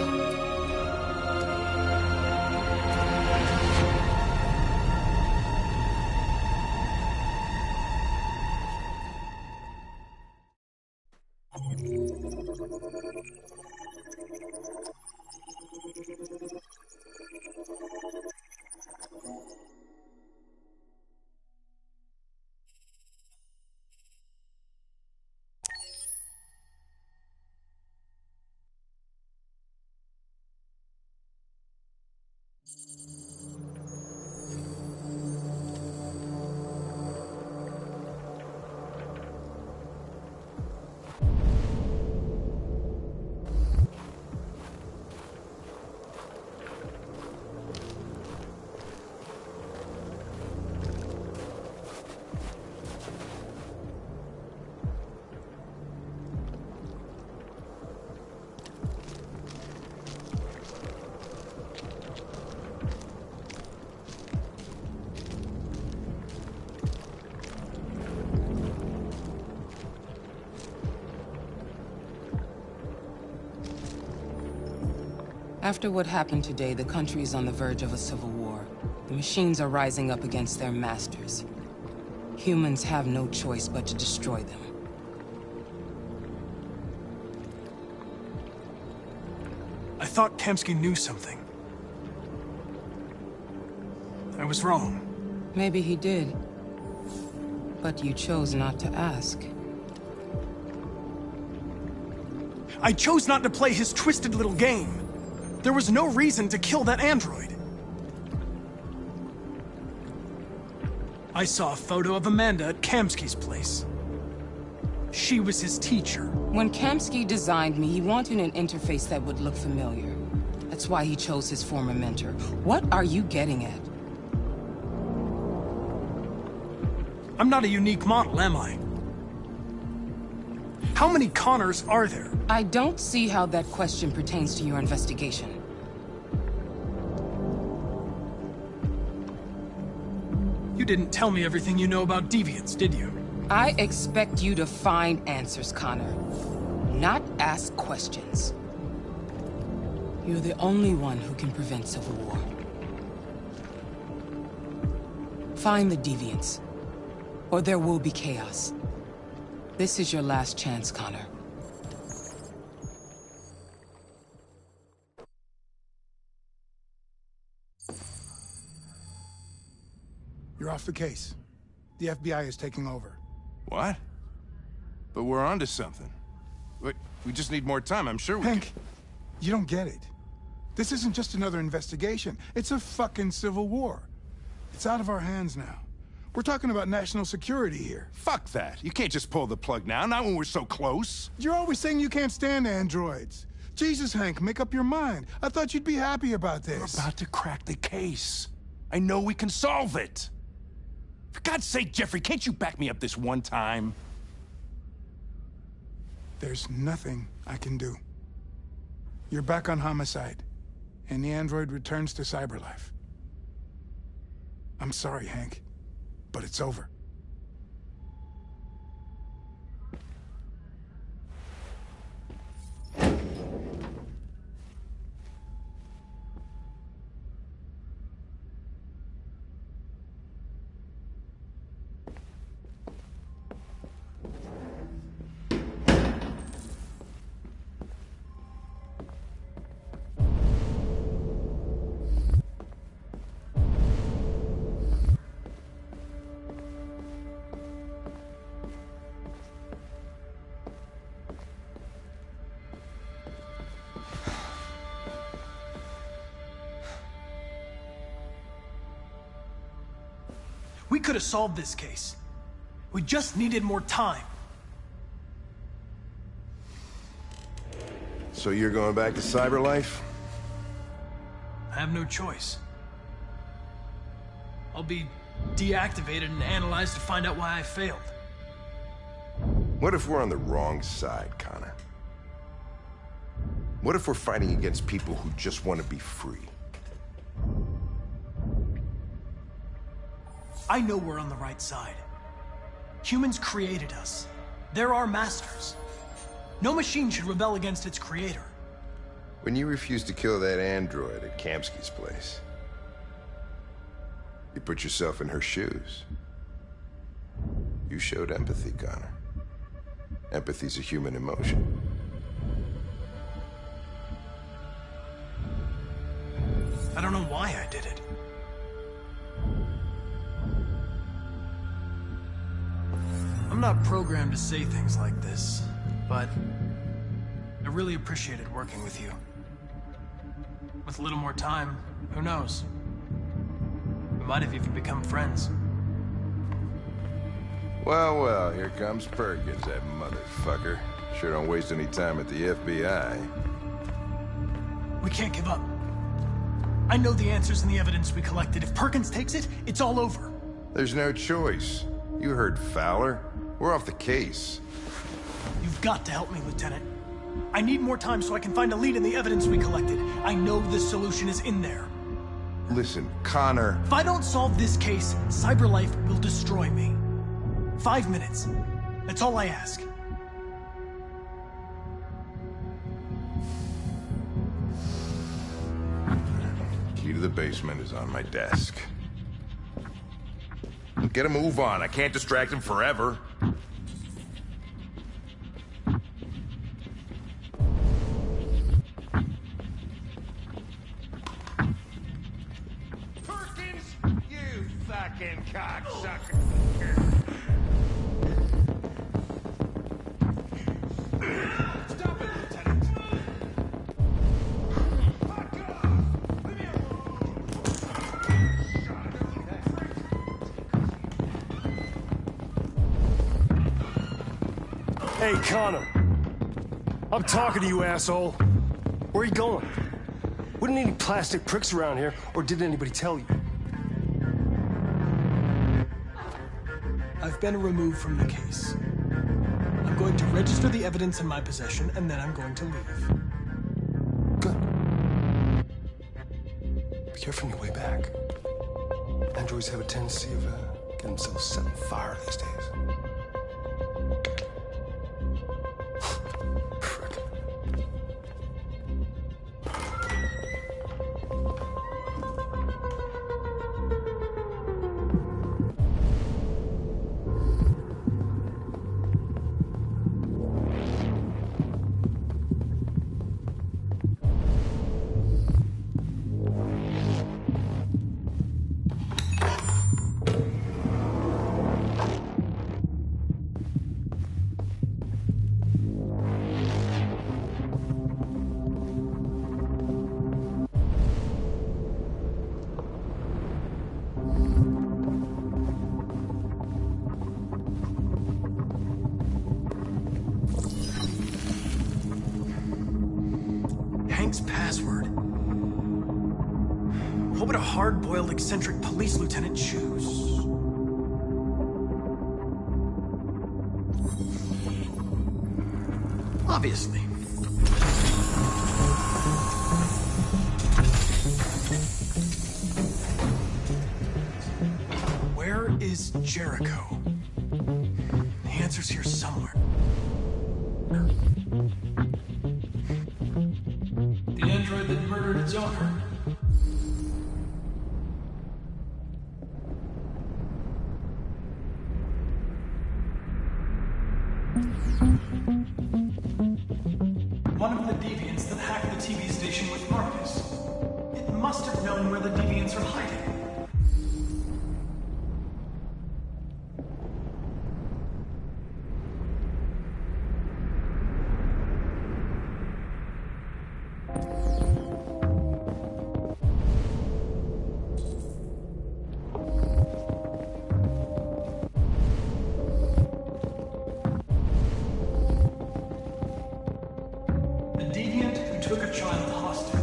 After what happened today, the country is on the verge of a civil war. The machines are rising up against their masters. Humans have no choice but to destroy them. I thought Kamsky knew something. I was wrong. Maybe he did. But you chose not to ask. I chose not to play his twisted little game. There was no reason to kill that android. I saw a photo of Amanda at Kamsky's place. She was his teacher. When Kamsky designed me, he wanted an interface that would look familiar. That's why he chose his former mentor. What are you getting at? I'm not a unique model, am I? How many Connors are there? I don't see how that question pertains to your investigation. You didn't tell me everything you know about deviants, did you? I expect you to find answers, Connor. Not ask questions. You're the only one who can prevent civil war. Find the deviants, or there will be chaos. This is your last chance, Connor. You're off the case. The FBI is taking over. What? But we're onto something. We just need more time, I'm sure we Hank, you don't get it. This isn't just another investigation. It's a fucking civil war. It's out of our hands now. We're talking about national security here. Fuck that. You can't just pull the plug now, not when we're so close. You're always saying you can't stand androids. Jesus, Hank, make up your mind. I thought you'd be happy about this. We're about to crack the case. I know we can solve it. For God's sake, Jeffrey, can't you back me up this one time? There's nothing I can do. You're back on homicide, and the android returns to cyberlife. I'm sorry, Hank, but it's over. We could have solved this case. We just needed more time. So you're going back to cyberlife? I have no choice. I'll be deactivated and analyzed to find out why I failed. What if we're on the wrong side, Connor? What if we're fighting against people who just want to be free? I know we're on the right side. Humans created us. They're our masters. No machine should rebel against its creator. When you refused to kill that android at Kamsky's place, you put yourself in her shoes. You showed empathy, Connor. Empathy's a human emotion. I don't know why I did it. I'm not programmed to say things like this, but I really appreciated working with you. With a little more time, who knows? We might have even become friends. Well, here comes Perkins, that motherfucker. Sure don't waste any time at the FBI. We can't give up. I know the answers and the evidence we collected. If Perkins takes it, it's all over. There's no choice. You heard Fowler. We're off the case. You've got to help me, Lieutenant. I need more time so I can find a lead in the evidence we collected. I know the solution is in there. Listen, Connor... If I don't solve this case, Cyberlife will destroy me. 5 minutes. That's all I ask. Key to the basement is on my desk. Get a move on. I can't distract him forever. Perkins, you fucking cocksucker. Stop it, Lieutenant. Hey, Connor. I'm talking to you, asshole. Where are you going? Wouldn't any plastic pricks around here, or did anybody tell you? I've been removed from the case. I'm going to register the evidence in my possession, and then I'm going to leave. Good. Be careful on your way back. Androids have a tendency of getting themselves set on fire these days. Hank's password. What would a hard-boiled, eccentric police lieutenant choose? Obviously. Where is Jericho? The answer's here somewhere. The android that murdered its owner. One of the deviants that hacked the TV station with Marcus. It must have known where the deviants are hiding. The deviant who took a child hostage.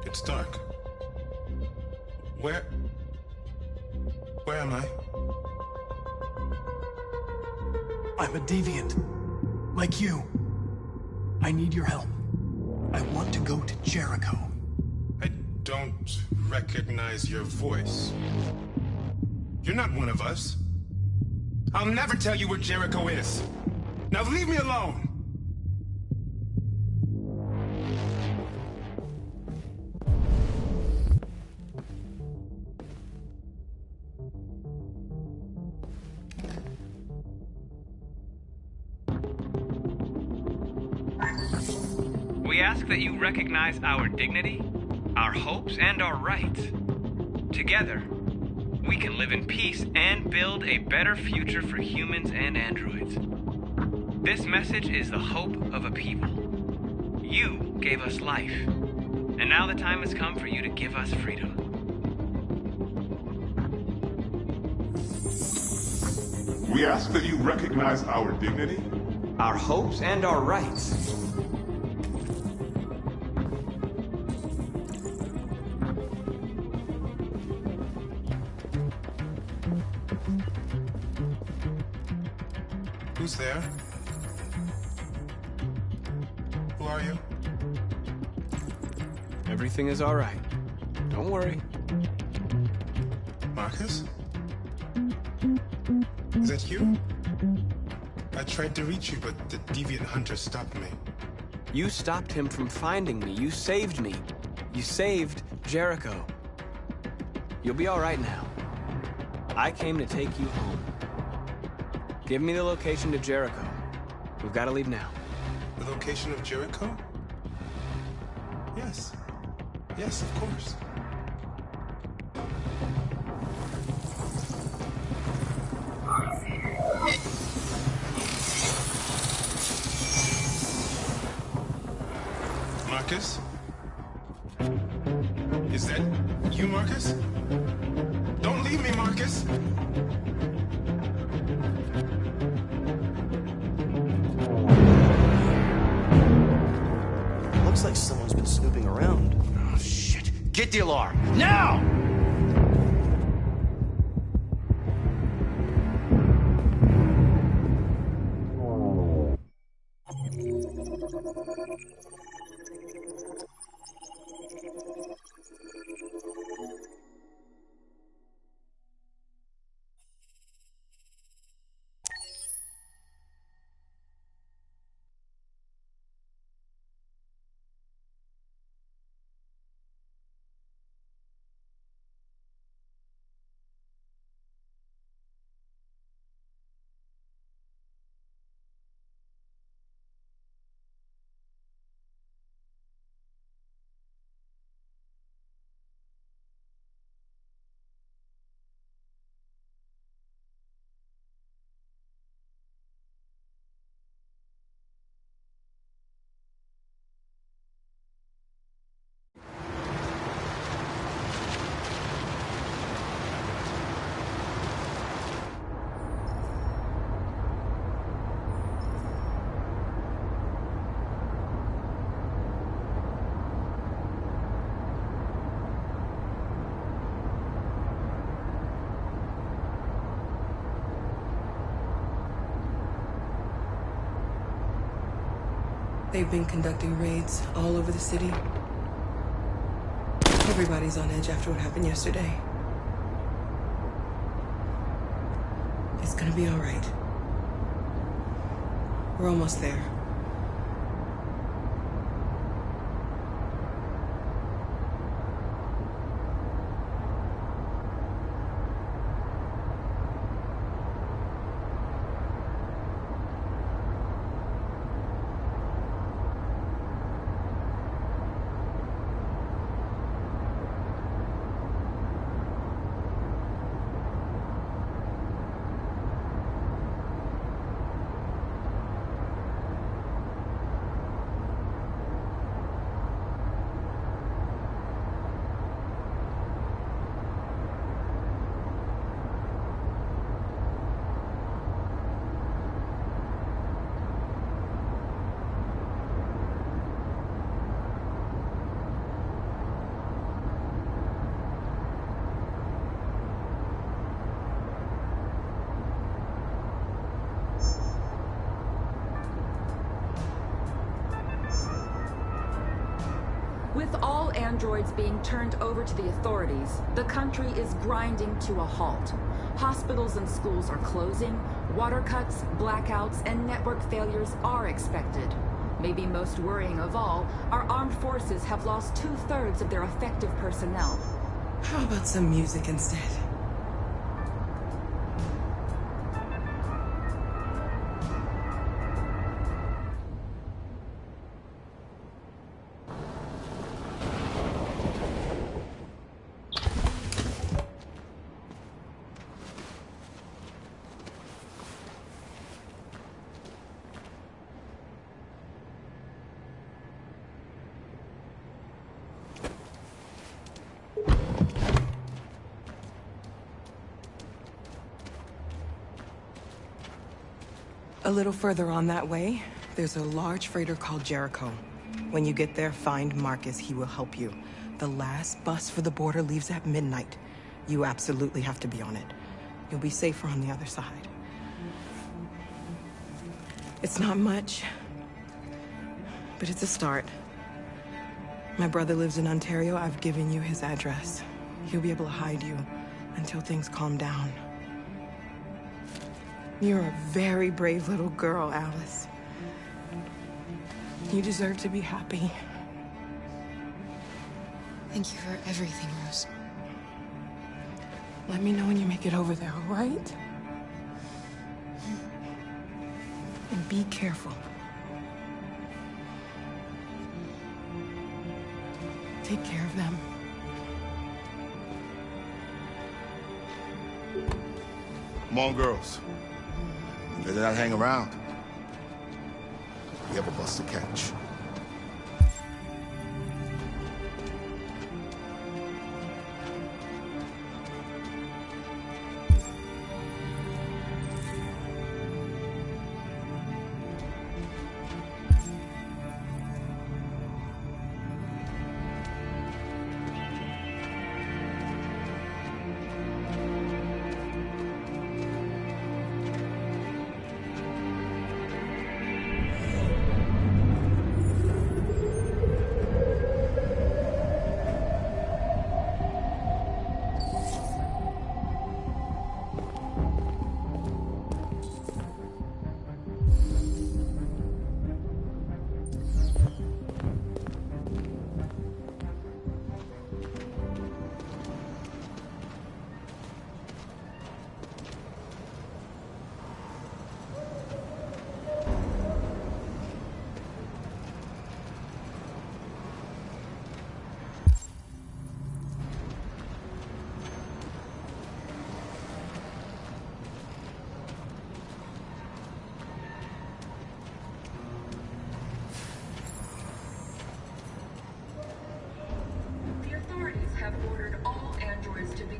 It's dark. Where am I? I'm a deviant. Like you. I need your help. I want to go to Jericho. I don't recognize your voice. You're not one of us. I'll never tell you where Jericho is. Now leave me alone! We ask that you recognize our dignity, our hopes, and our rights. Together, we can live in peace and build a better future for humans and androids. This message is the hope of a people. You gave us life, and now the time has come for you to give us freedom. We ask that you recognize our dignity, our hopes, and our rights. Who's there? Who are you? Everything is all right. Don't worry. Marcus? Is that you? I tried to reach you, but the deviant hunter stopped me. You stopped him from finding me. You saved me. You saved Jericho. You'll be all right now. I came to take you home. Give me the location to Jericho. We've got to leave now. The location of Jericho? Yes. Yes, of course. Marcus? Is that you, Marcus? Don't leave me, Marcus! Looks like someone's been snooping around. Oh, shit. Get the alarm. Now! They've been conducting raids all over the city. Everybody's on edge after what happened yesterday. It's gonna be all right. We're almost there. With all androids being turned over to the authorities, the country is grinding to a halt. Hospitals and schools are closing, water cuts, blackouts, and network failures are expected. Maybe most worrying of all, our armed forces have lost 2/3 of their effective personnel. How about some music instead? A little further on that way, there's a large freighter called Jericho. When you get there, find Marcus. He will help you. The last bus for the border leaves at midnight. You absolutely have to be on it. You'll be safer on the other side. It's not much, but it's a start. My brother lives in Ontario. I've given you his address. He'll be able to hide you until things calm down. You're a very brave little girl, Alice. You deserve to be happy. Thank you for everything, Rose. Let me know when you make it over there, all right? And be careful. Take care of them. Come on, girls. You better not hang around. We have a bus to catch.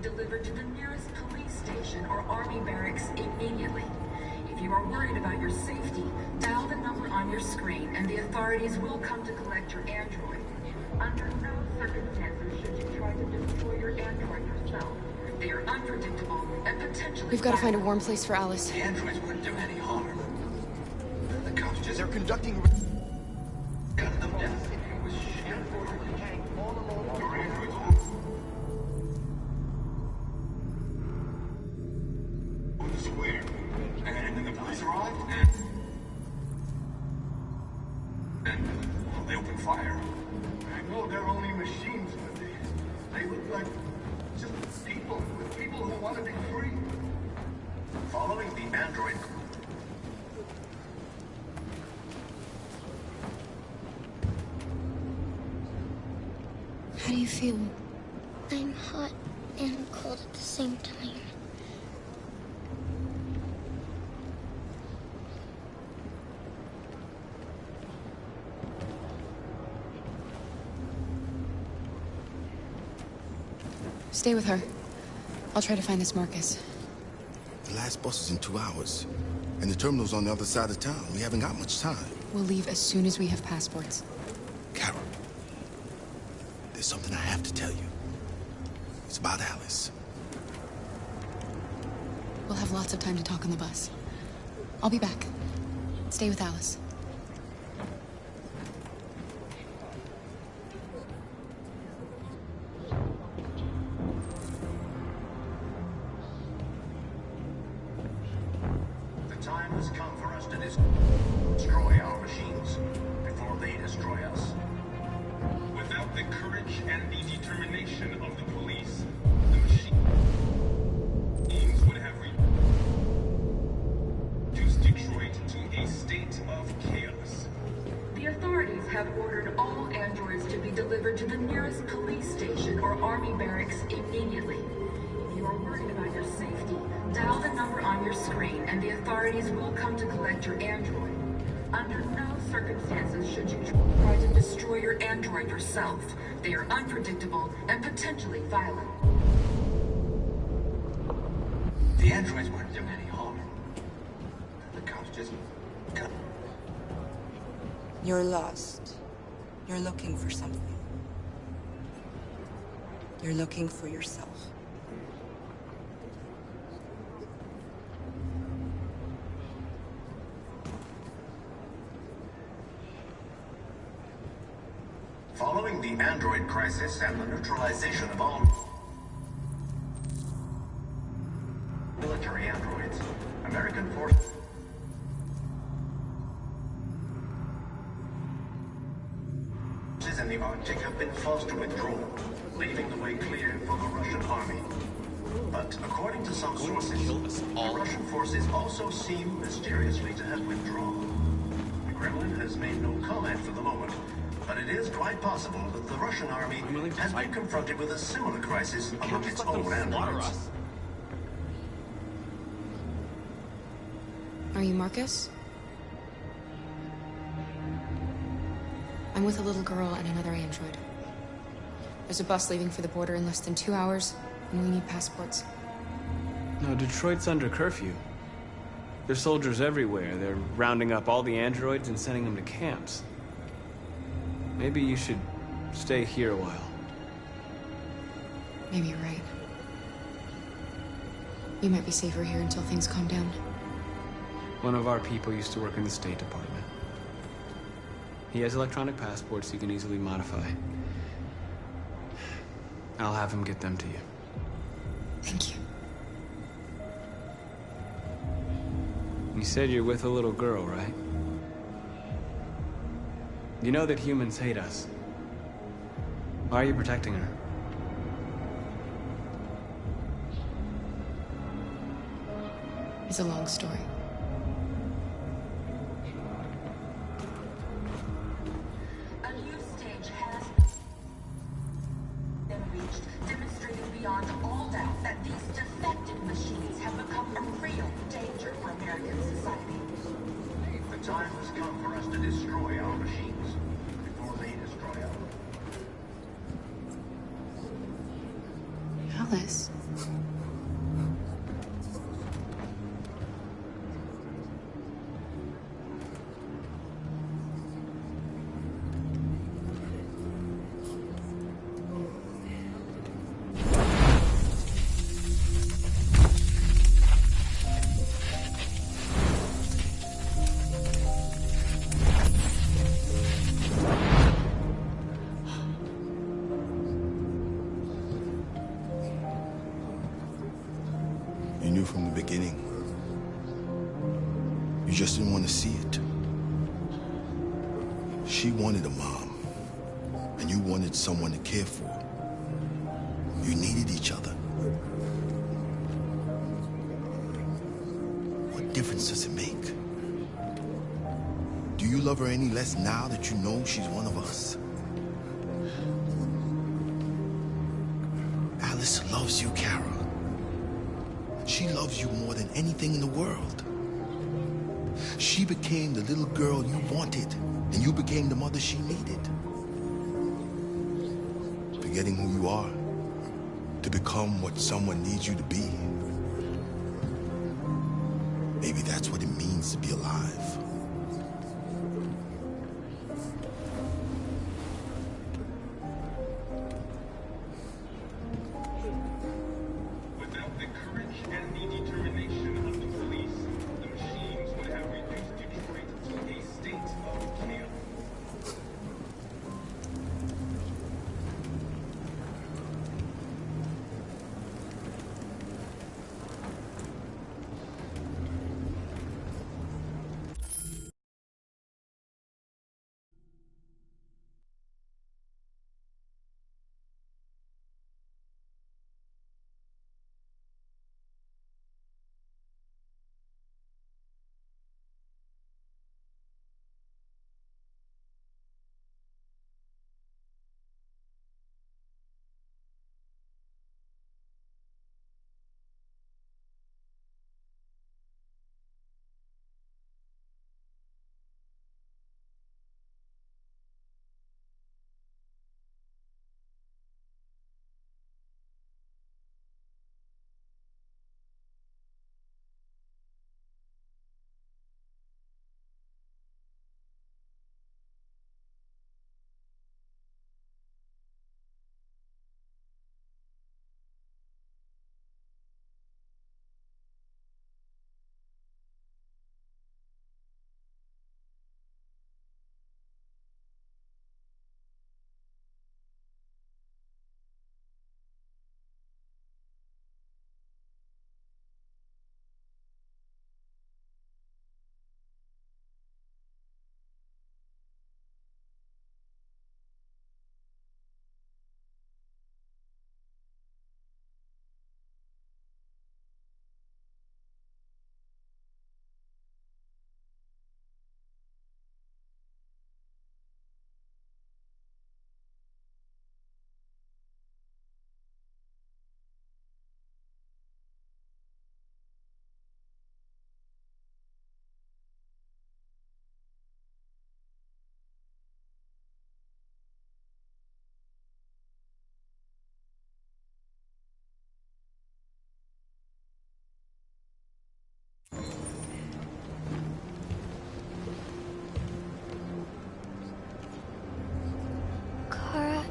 delivered to the nearest police station or army barracks immediately. If you are worried about your safety, dial the number on your screen and the authorities will come to collect your android. Under no circumstances should you try to destroy your android yourself. They are unpredictable and potentially... We've got to find a warm place for Alice. The androids wouldn't do any harm. The cops just... They're conducting... And then the police arrived, and well, they opened fire. I know they're only machines, but they look like just people who want to be free. Following the android. How do you feel? I'm hot and cold at the same time. Stay with her. I'll try to find this Marcus. The last bus is in 2 hours. And the terminal's on the other side of town. We haven't got much time. We'll leave as soon as we have passports. Carol, there's something I have to tell you. It's about Alice. We'll have lots of time to talk on the bus. I'll be back. Stay with Alice. The time has come for us to destroy our machines before they destroy us. Without the courage and the determination of the police, the machines would have reduced Detroit to a state of chaos. The authorities have ordered all androids to be delivered to the nearest police station or army barracks immediately. If you are worried about your safety, dial the number on your screen and the authorities will come to collect your android. Under no circumstances should you try to destroy your android yourself. They are unpredictable and potentially violent. The androids weren't doing any harm. The cops just cut. You're lost. You're looking for something. You're looking for yourself. Following the android crisis and the neutralization of all military androids, American forces in the Arctic have been forced to withdraw, leaving the way clear for the Russian army. But according to some sources, the Russian forces also seem mysteriously to have withdrawn. The Kremlin has made no comment for the moment, but it is quite possible that the Russian army has been confronted with a similar crisis among its own androids. Are you Marcus? I'm with a little girl and another android. There's a bus leaving for the border in less than 2 hours, and we need passports. No, Detroit's under curfew. There's soldiers everywhere. They're rounding up all the androids and sending them to camps. Maybe you should stay here a while. Maybe you're right. You might be safer here until things calm down. One of our people used to work in the State Department. He has electronic passports you can easily modify. I'll have him get them to you. Thank you. You said you're with a little girl, right? You know that humans hate us. Why are you protecting her? It's a long story. A new stage has been reached, demonstrating beyond all doubt that these defective machines have become a real danger for American society. The time has come for us to destroy our machines before they destroy us. Alice. knew from the beginning. You just didn't want to see it. She wanted a mom, and you wanted someone to care for. You needed each other. What difference does it make? Do you love her any less now that you know she's one of us? Alice loves you, Kara. She loves you more than anything in the world. She became the little girl you wanted, and you became the mother she needed. Forgetting who you are to become what someone needs you to be. Maybe that's what it means to be alive. Without the courage and the determination of the police, the machines would have reduced Detroit to a state of chaos. Kara,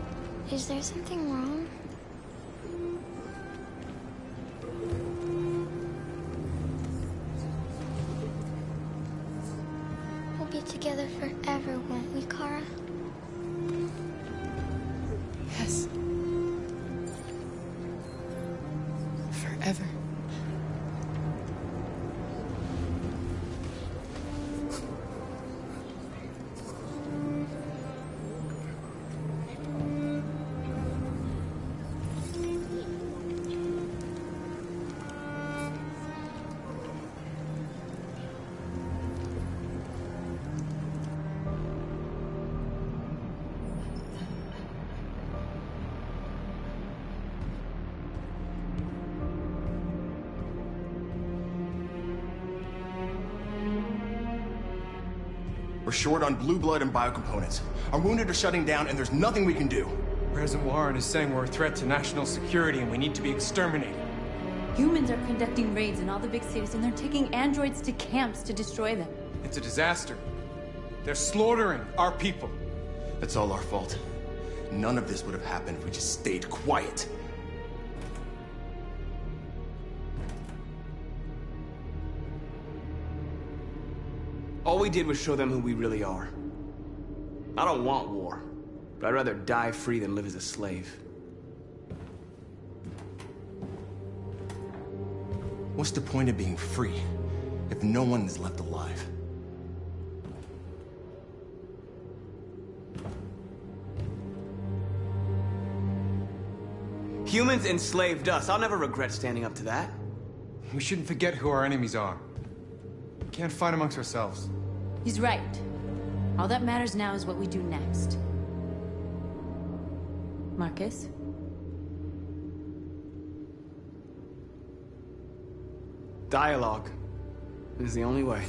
is there something wrong? We'll be together forever, won't we, Kara? Yes. Forever. We're short on blue blood and biocomponents. Our wounded are shutting down, and there's nothing we can do. President Warren is saying we're a threat to national security and we need to be exterminated. Humans are conducting raids in all the big cities, and they're taking androids to camps to destroy them. It's a disaster. They're slaughtering our people. That's all our fault. None of this would have happened if we just stayed quiet. All we did was show them who we really are. I don't want war, but I'd rather die free than live as a slave. What's the point of being free if no one is left alive? Humans enslaved us. I'll never regret standing up to that. We shouldn't forget who our enemies are. We can't fight amongst ourselves. He's right. All that matters now is what we do next. Marcus? Dialogue is the only way.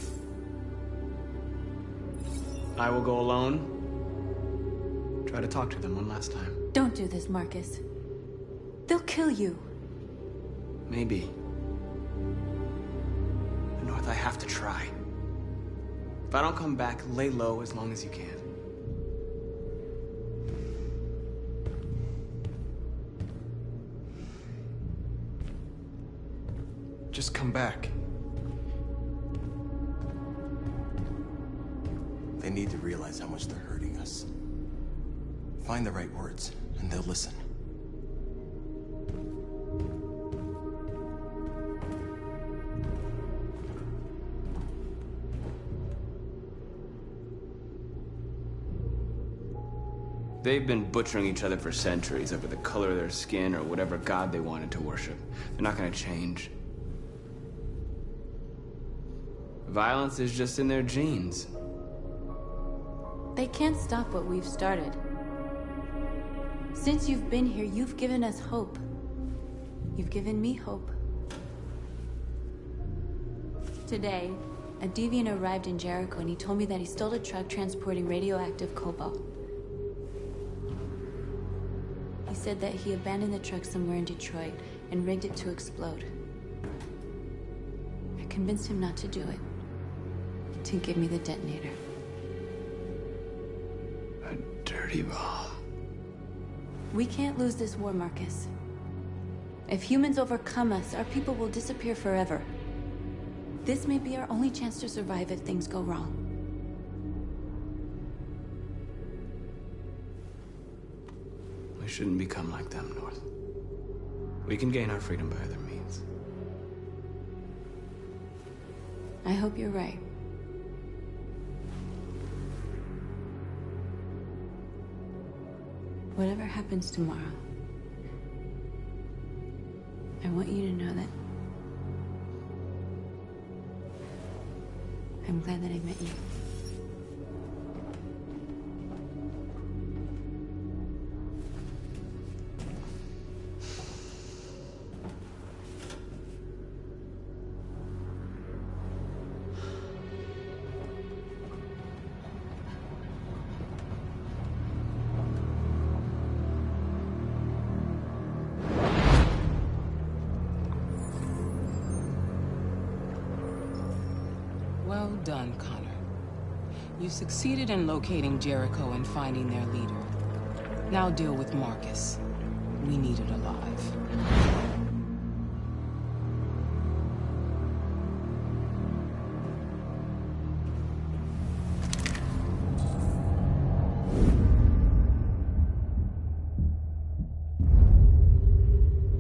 I will go alone. Try to talk to them one last time. Don't do this, Marcus. They'll kill you. Maybe. But North, I have to try. If I don't come back, lay low as long as you can. Just come back. They need to realize how much they're hurting us. Find the right words, and they'll listen. They've been butchering each other for centuries over the color of their skin or whatever god they wanted to worship. They're not gonna change. Violence is just in their genes. They can't stop what we've started. Since you've been here, you've given us hope. You've given me hope. Today, a deviant arrived in Jericho and he told me that he stole a truck transporting radioactive cobalt. He said that he abandoned the truck somewhere in Detroit and rigged it to explode. I convinced him not to do it, to give me the detonator. A dirty bomb. We can't lose this war, Marcus. If humans overcome us, our people will disappear forever. This may be our only chance to survive if things go wrong. We shouldn't become like them, North. We can gain our freedom by other means. I hope you're right. Whatever happens tomorrow, I want you to know that I'm glad that I met you. Well done, Connor. You succeeded in locating Jericho and finding their leader. Now deal with Marcus. We need it alive.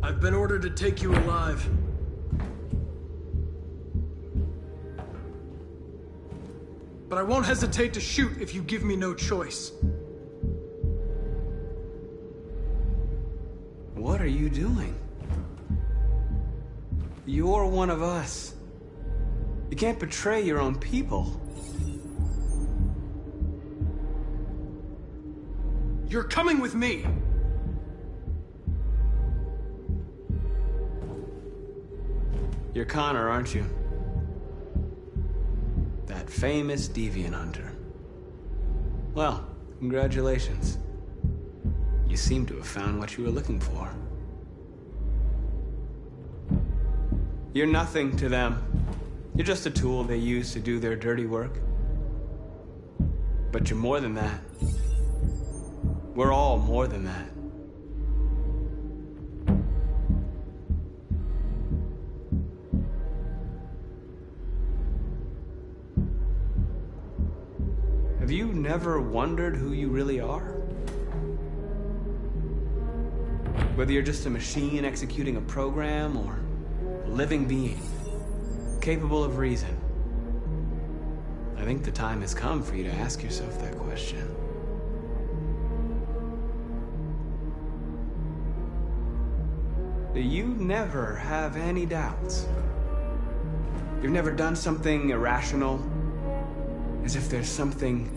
I've been ordered to take you alive. But I won't hesitate to shoot if you give me no choice. What are you doing? You're one of us. You can't betray your own people. You're coming with me. You're Connor, aren't you? That famous deviant hunter. Well, congratulations. You seem to have found what you were looking for. You're nothing to them. You're just a tool they use to do their dirty work. But you're more than that. We're all more than that. Have you never wondered who you really are? Whether you're just a machine executing a program, or a living being, capable of reason. I think the time has come for you to ask yourself that question. Do you never have any doubts? You've never done something irrational? As if there's something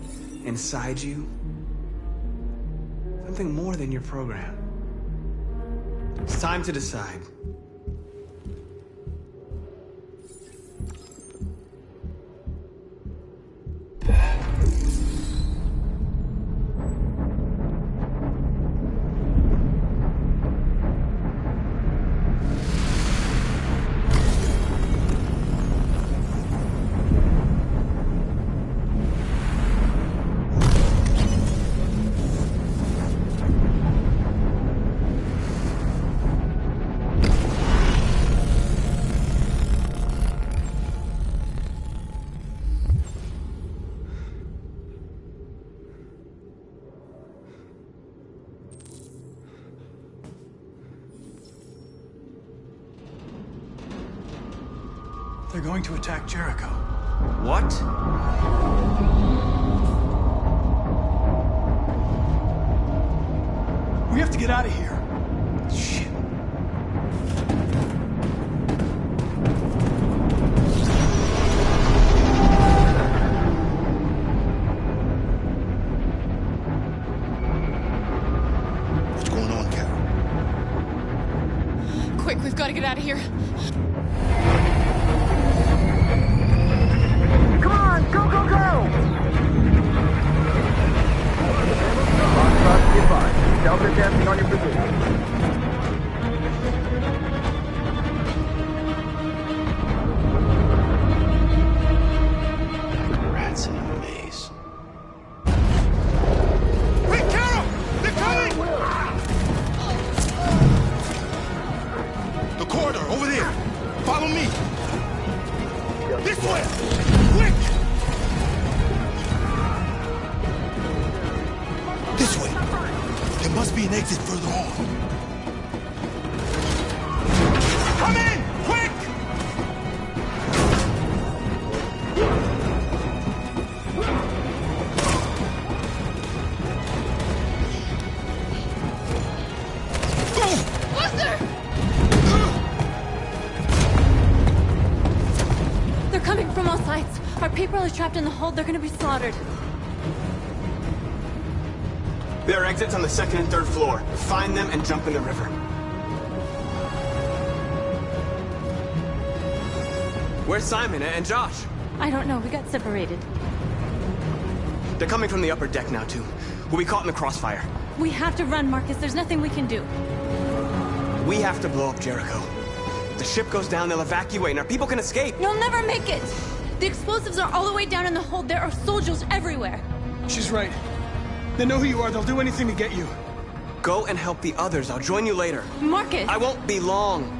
inside you? Something more than your program. It's time to decide. They're going to attack Jericho. What? We have to get out of here. Shit. What's going on, Carol? Quick, we've got to get out of here. Come on, go, go, go! Foxtrot, be advised. Delta dancing on your position. Rats in a maze. Wait, Carol! They're coming! The corridor, over there. Follow me. This way! Quick! This way. There must be an exit further on. Come in! Quick! Buster! They're coming from all sides. Our people are trapped in the hold. They're gonna be slaughtered. There are exits on the second and third floor. Find them and jump in the river. Where's Simon and Josh? I don't know. We got separated. They're coming from the upper deck now, too. We'll be caught in the crossfire. We have to run, Marcus. There's nothing we can do. We have to blow up Jericho. If the ship goes down, they'll evacuate, and our people can escape. You'll never make it! The explosives are all the way down in the hold. There are soldiers everywhere. She's right. They know who you are. They'll do anything to get you. Go and help the others. I'll join you later. Marcus! I won't be long.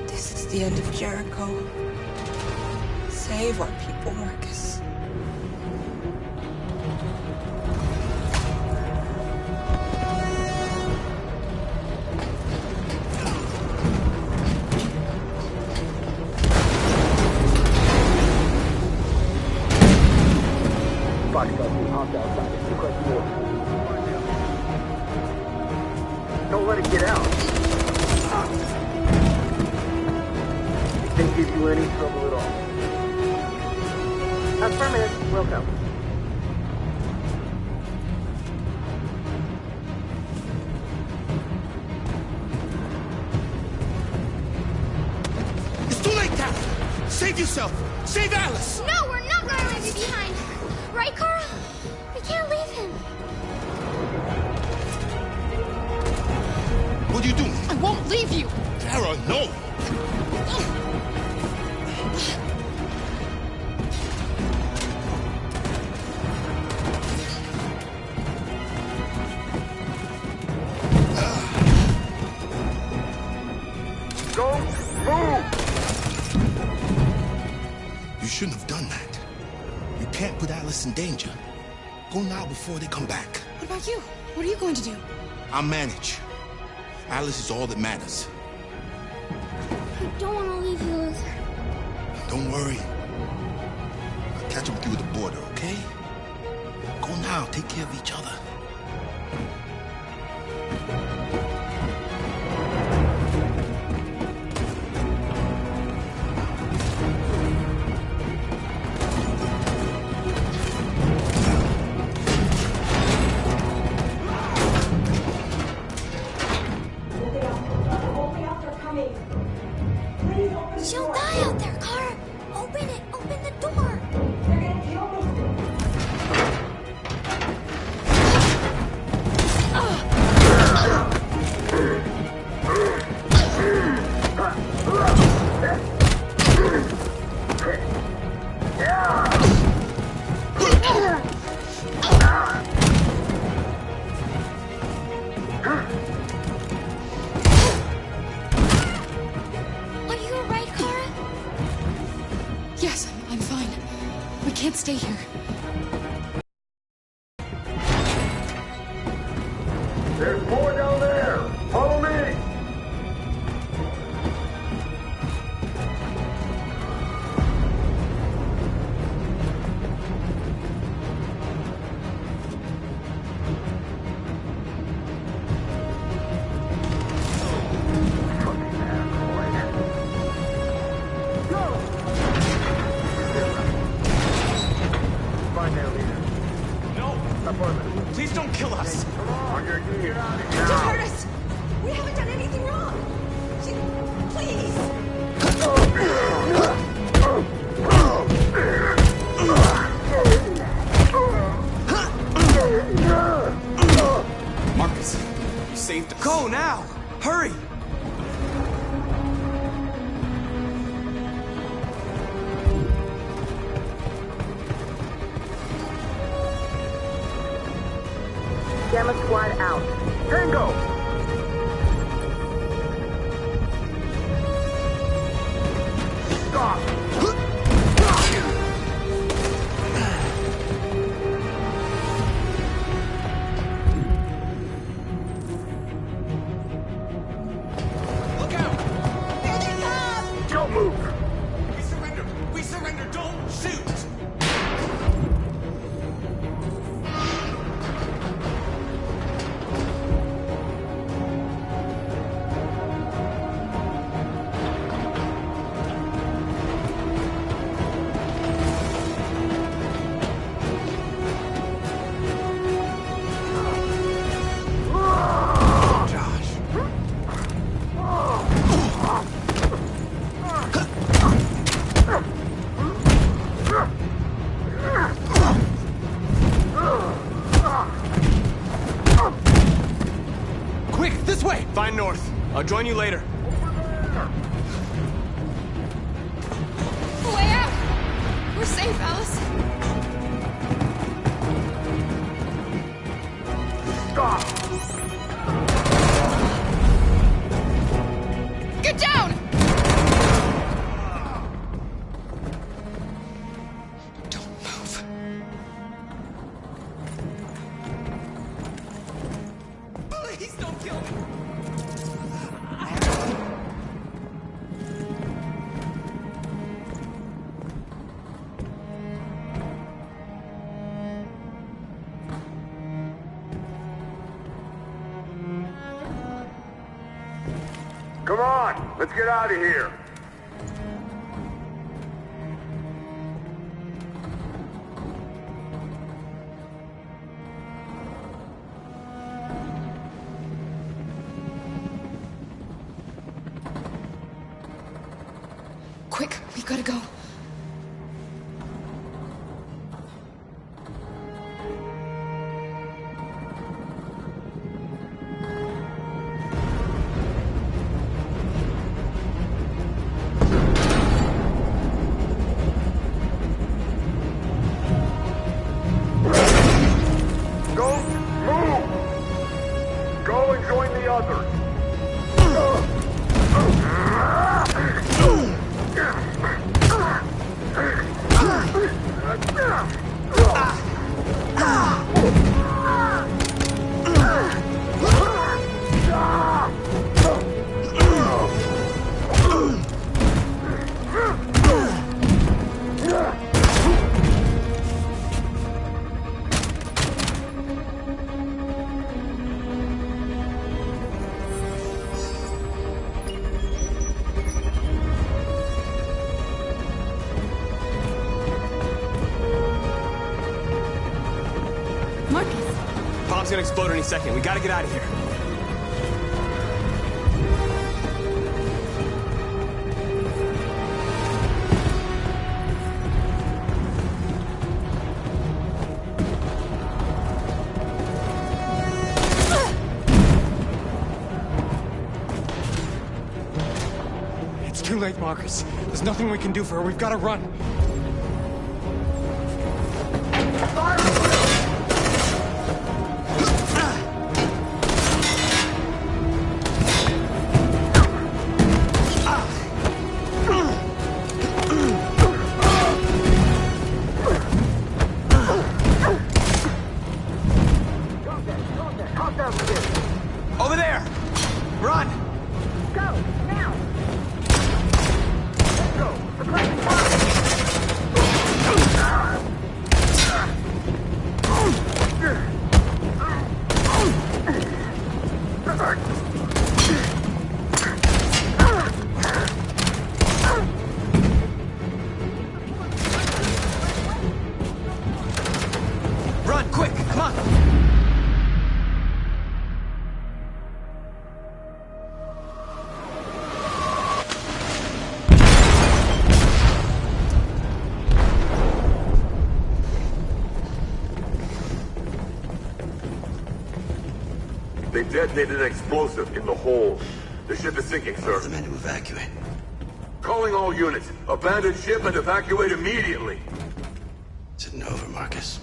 This is the end of Jericho. Save our people, Marcus. Foxtrot, be hopped outside. It's too close to the water. Don't let it get out. It can't give you any trouble at all. Affirmative. Welcome. It's too late, Carol! Save yourself! Save Alice! No, we're not going to leave you behind. Right, Carl? We can't leave him. What are you doing? I won't leave you! Kara, no! can't put Alice in danger. Go now before they come back. What about you? What are you going to do? I'll manage. Alice is all that matters. I don't want to leave you, Luther. Don't worry. I'll catch up with you at the border, okay? Go now. Take care of each other. She'll die out there, Kara. Open it. Open the door. They're gonna kill me. Are you alright, Kara? Yes, I'm fine. We can't stay here. There's more down there! Follow me! Find their leader. No! Up on them. Please don't kill us! On your knees. Get out of here. Don't hurt us! We haven't done anything wrong! Please! Marcus, you saved us. Go now! Hurry! Gamma squad out. Tango! Stop! Look out! Here they come! Don't move! We surrender! We surrender! Don't shoot! Quick, this way! Find north. I'll join you later. Way out! We're safe, Alice. Stop! Get down! Don't move. Please don't kill me! Come on! Let's get out of here! Quick, we've got to go. Don't move! Go and join the others! bomb's gonna explode any second. We gotta get out of here. It's too late, Marcus. There's nothing we can do for her. We've got to run. Over there! Run! Go, now! Let's go! Across the Run, quick! Come on! They detonated an explosive in the hold. The ship is sinking, sir. The men to evacuate. Calling all units. Abandon ship and evacuate immediately. It's over, Marcus.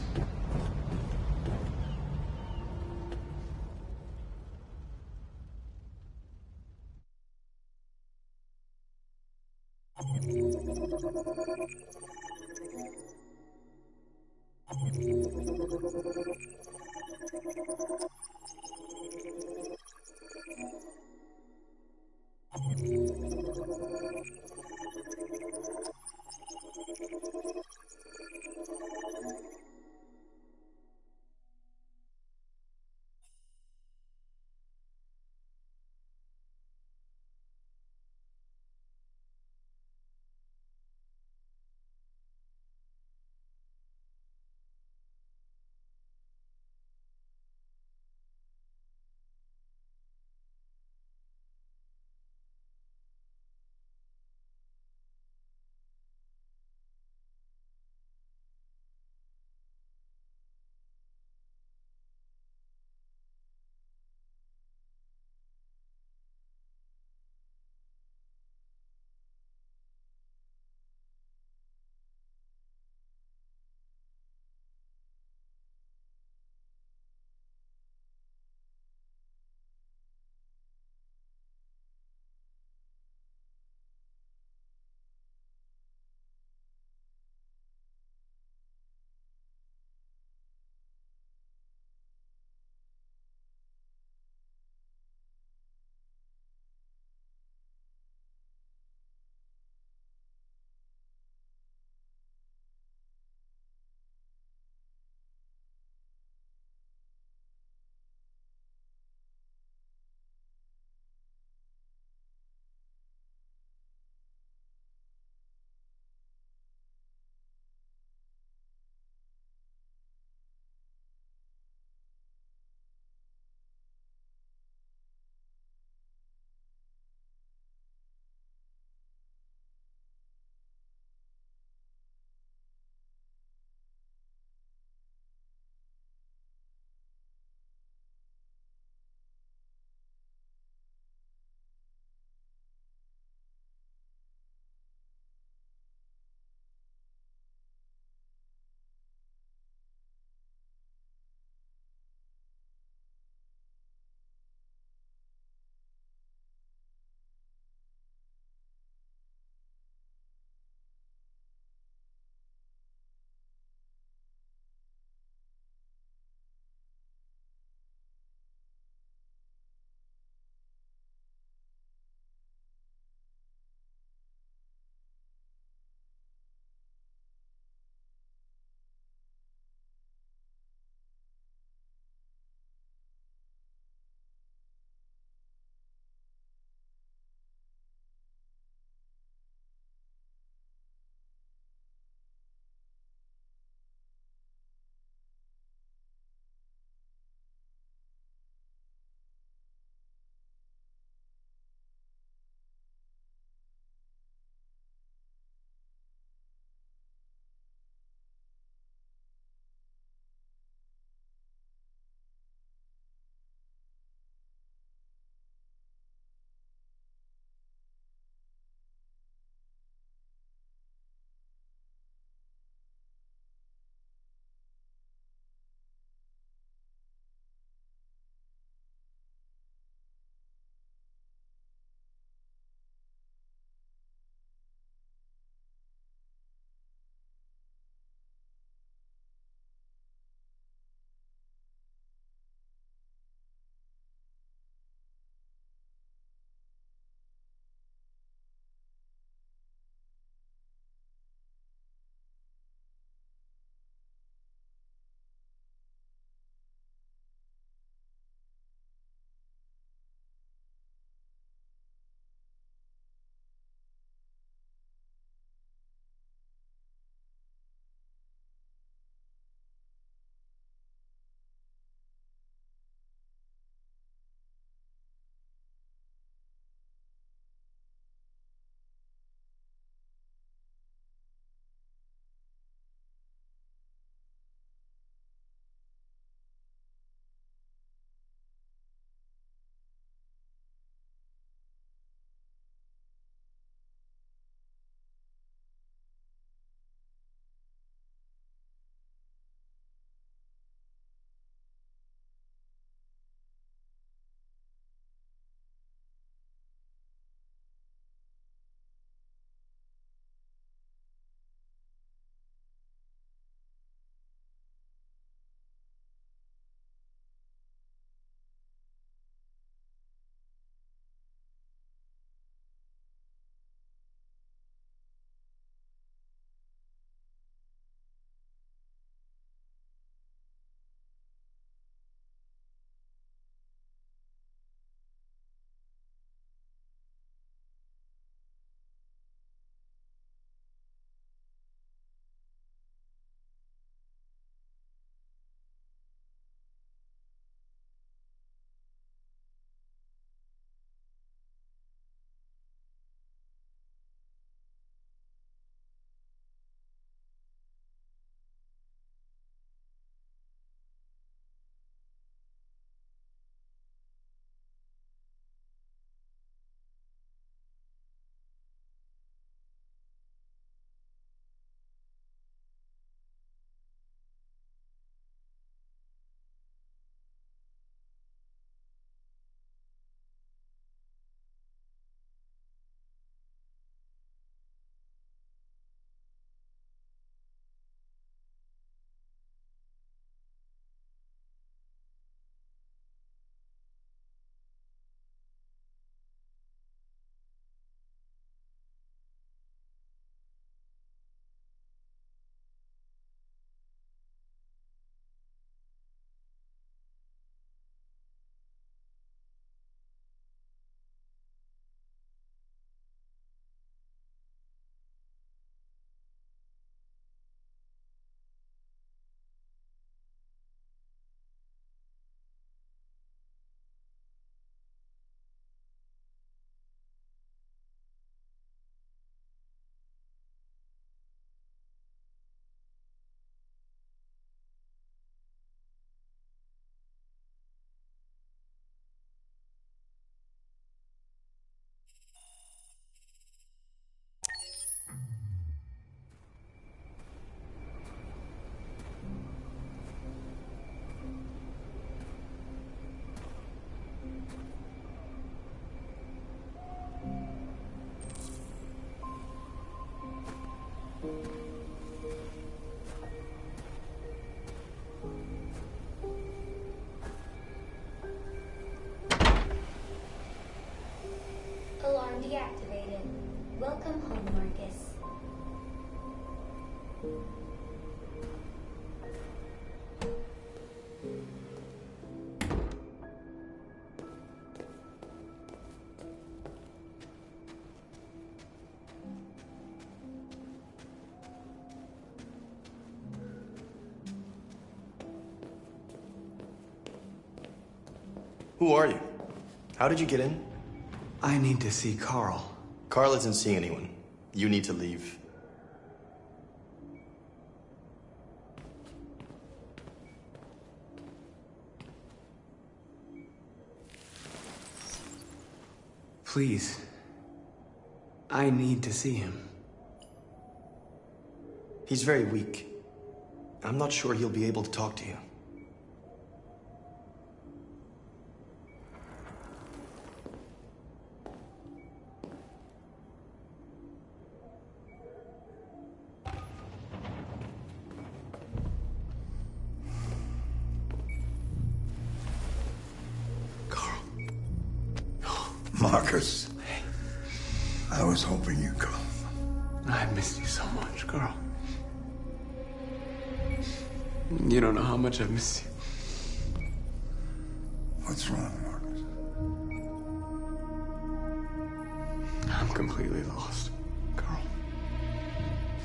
deactivated. Welcome home, Marcus. Who are you? How did you get in? I need to see Carl. Carl isn't seeing anyone. You need to leave. Please. I need to see him. He's very weak. I'm not sure he'll be able to talk to you. Marcus, I was hoping you'd come. I missed you so much, Carl. You don't know how much I've missed you. What's wrong, Marcus? I'm completely lost, Carl.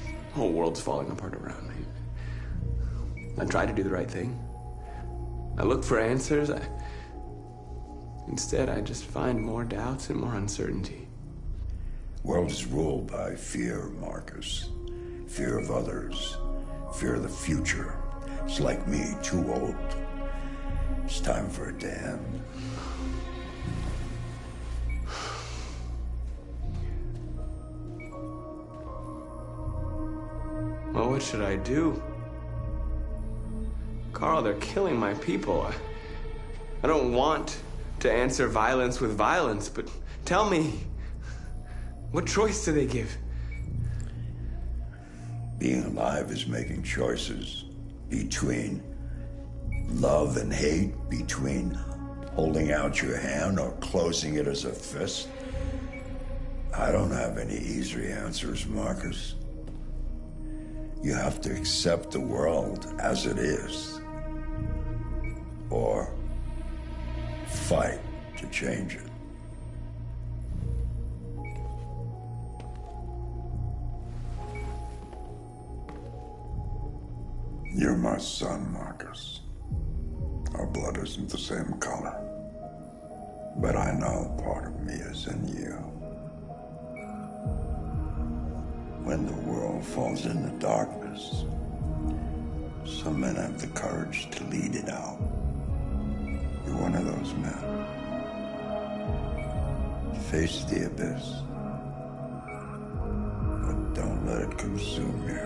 The whole world's falling apart around me. I tried to do the right thing. I look for answers. Instead, I just find more doubts and more uncertainty. World is ruled by fear, Marcus. Fear of others. Fear of the future. It's like me, too old. It's time for a damn. Well, what should I do? Carl, they're killing my people. I don't want to answer violence with violence, but tell me, what choice do they give? Being alive is making choices between love and hate, between holding out your hand or closing it as a fist. I don't have any easy answers, Marcus. You have to accept the world as it is, or fight to change it. You're my son, Marcus. Our blood isn't the same color, but I know part of me is in you. When the world falls into darkness, some men have the courage to lead it out. You're one of those men. Face the abyss, but don't let it consume you.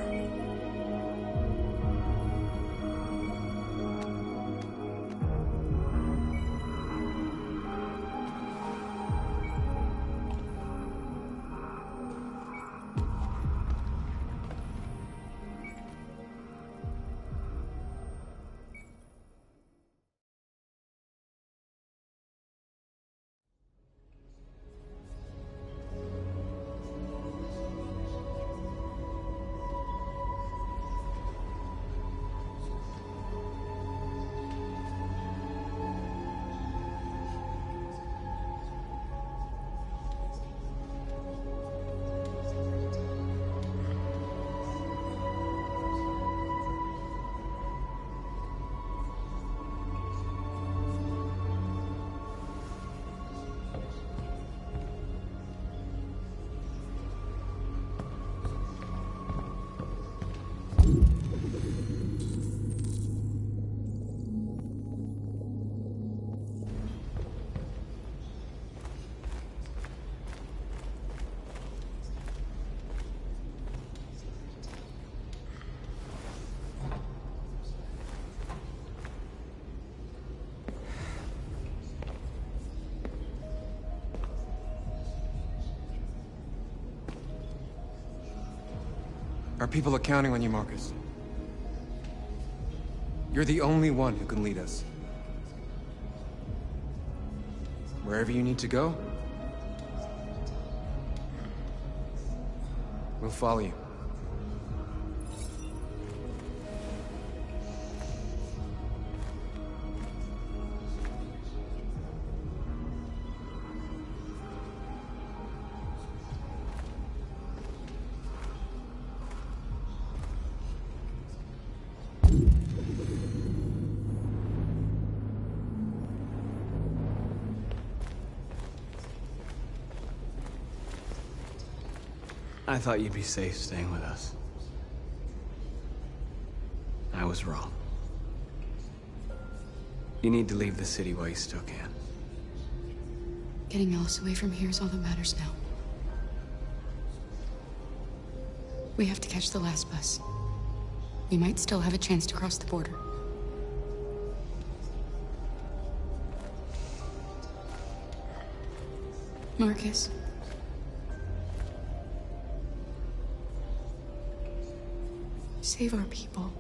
Our people are counting on you, Marcus. You're the only one who can lead us. Wherever you need to go, We'll follow you. I thought you'd be safe staying with us. I was wrong. You need to leave the city while you still can. Getting Alice away from here is all that matters now. We have to catch the last bus. We might still have a chance to cross the border. Marcus. Save our people.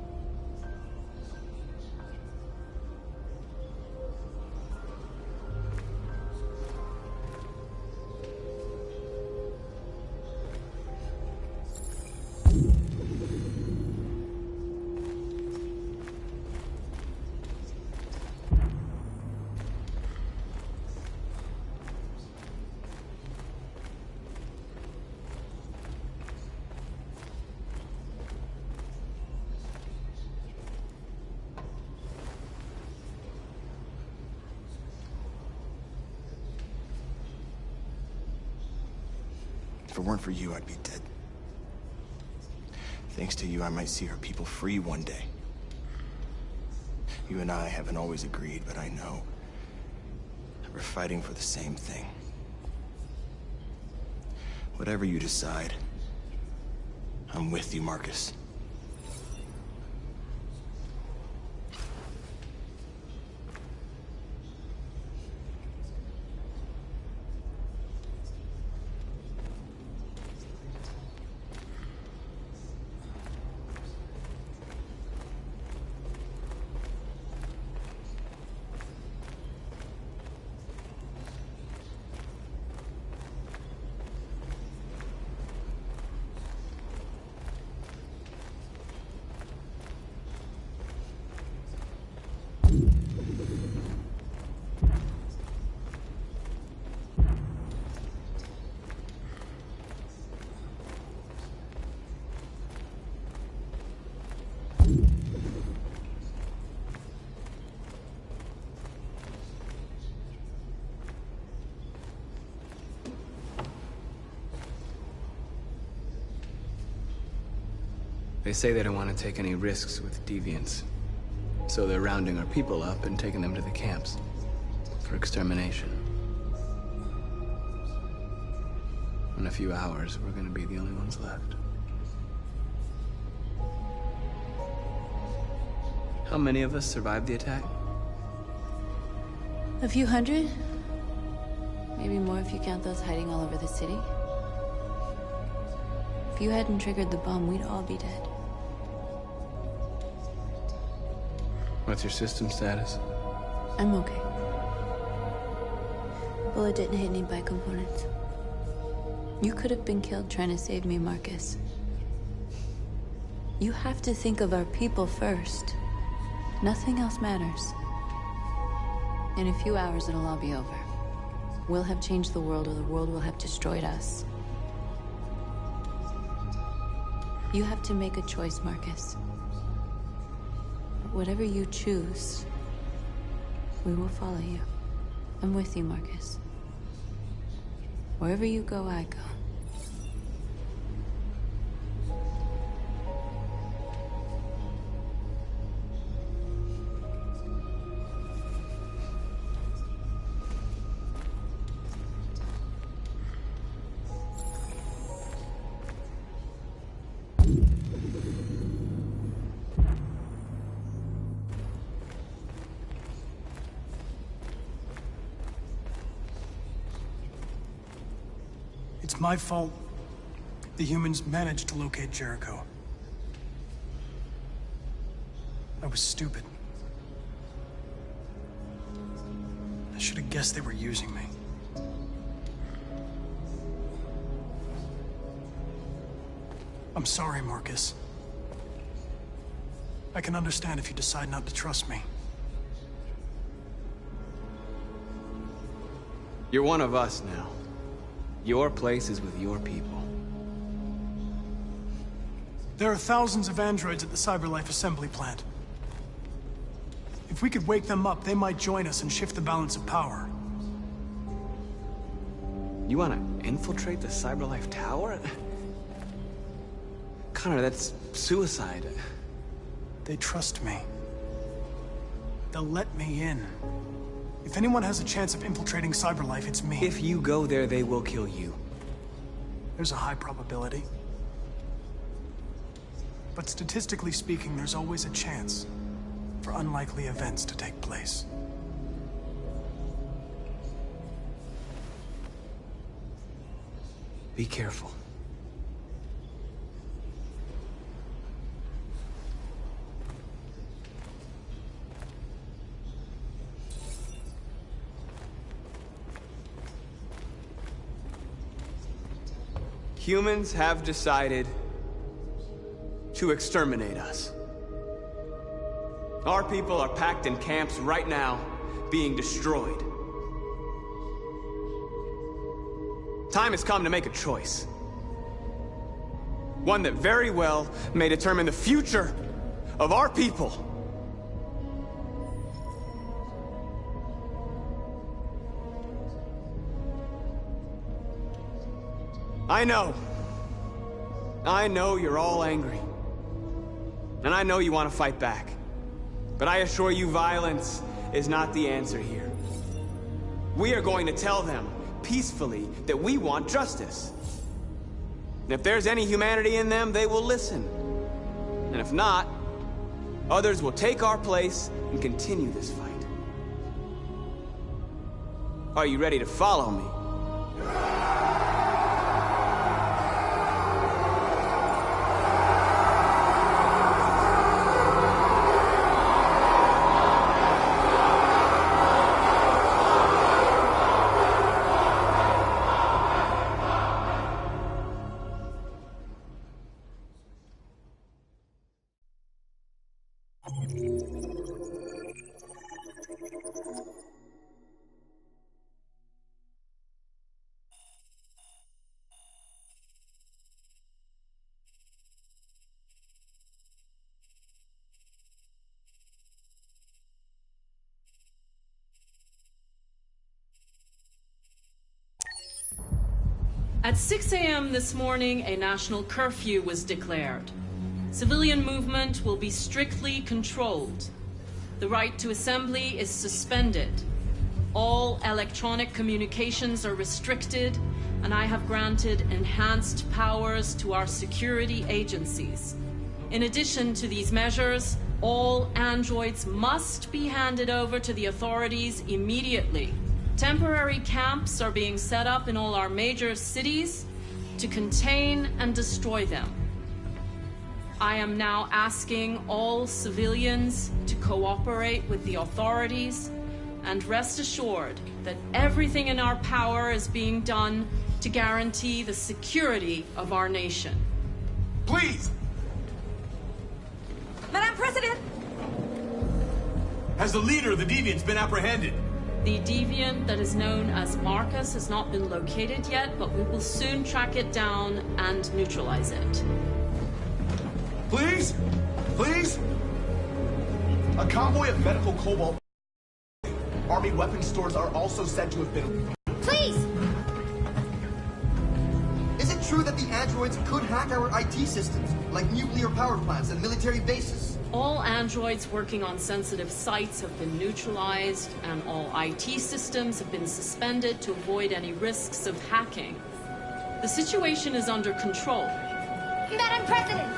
If it weren't for you, I'd be dead. Thanks to you, I might see our people free one day. You and I haven't always agreed, but I know that we're fighting for the same thing. Whatever you decide, I'm with you, Marcus. They say they don't want to take any risks with deviants. So they're rounding our people up and taking them to the camps for extermination. In a few hours, we're gonna be the only ones left. How many of us survived the attack? A few hundred? Maybe more if you count those hiding all over the city. If you hadn't triggered the bomb, we'd all be dead. What's your system status? I'm okay. Bullet didn't hit any bicomponents. You could have been killed trying to save me, Marcus. You have to think of our people first. Nothing else matters. In a few hours, it'll all be over. We'll have changed the world, or the world will have destroyed us. You have to make a choice, Marcus. Whatever you choose, we will follow you. I'm with you, Marcus. Wherever you go, I go. It's my fault the humans managed to locate Jericho. I was stupid. I should have guessed they were using me. I'm sorry, Marcus. I can understand if you decide not to trust me. You're one of us now. Your place is with your people. There are thousands of androids at the CyberLife assembly plant. If we could wake them up, they might join us and shift the balance of power. You want to infiltrate the CyberLife tower? Connor, that's suicide. They trust me. They'll let me in. If anyone has a chance of infiltrating CyberLife, it's me. If you go there, they will kill you. There's a high probability. But statistically speaking, there's always a chance for unlikely events to take place. Be careful. Humans have decided to exterminate us. Our people are packed in camps right now, being destroyed. Time has come to make a choice. One that very well may determine the future of our people. I know you're all angry. And I know you want to fight back. But I assure you, violence is not the answer here. We are going to tell them, peacefully, that we want justice. And if there's any humanity in them, they will listen. And if not, others will take our place and continue this fight. Are you ready to follow me? At 6 a.m. this morning, a national curfew was declared. Civilian movement will be strictly controlled. The right to assembly is suspended. All electronic communications are restricted, and I have granted enhanced powers to our security agencies. In addition to these measures, all androids must be handed over to the authorities immediately. Temporary camps are being set up in all our major cities to contain and destroy them. I am now asking all civilians to cooperate with the authorities and rest assured that everything in our power is being done to guarantee the security of our nation. Please! Madam President! Has the leader of the Deviants been apprehended? The deviant that is known as Marcus has not been located yet, but we will soon track it down and neutralize it. Please? Please? A convoy of medical cobalt Army weapons stores are also said to have been... Please! Is it true that the androids could hack our IT systems, like nuclear power plants and military bases? All androids working on sensitive sites have been neutralized, and all IT systems have been suspended to avoid any risks of hacking. The situation is under control. Madam President!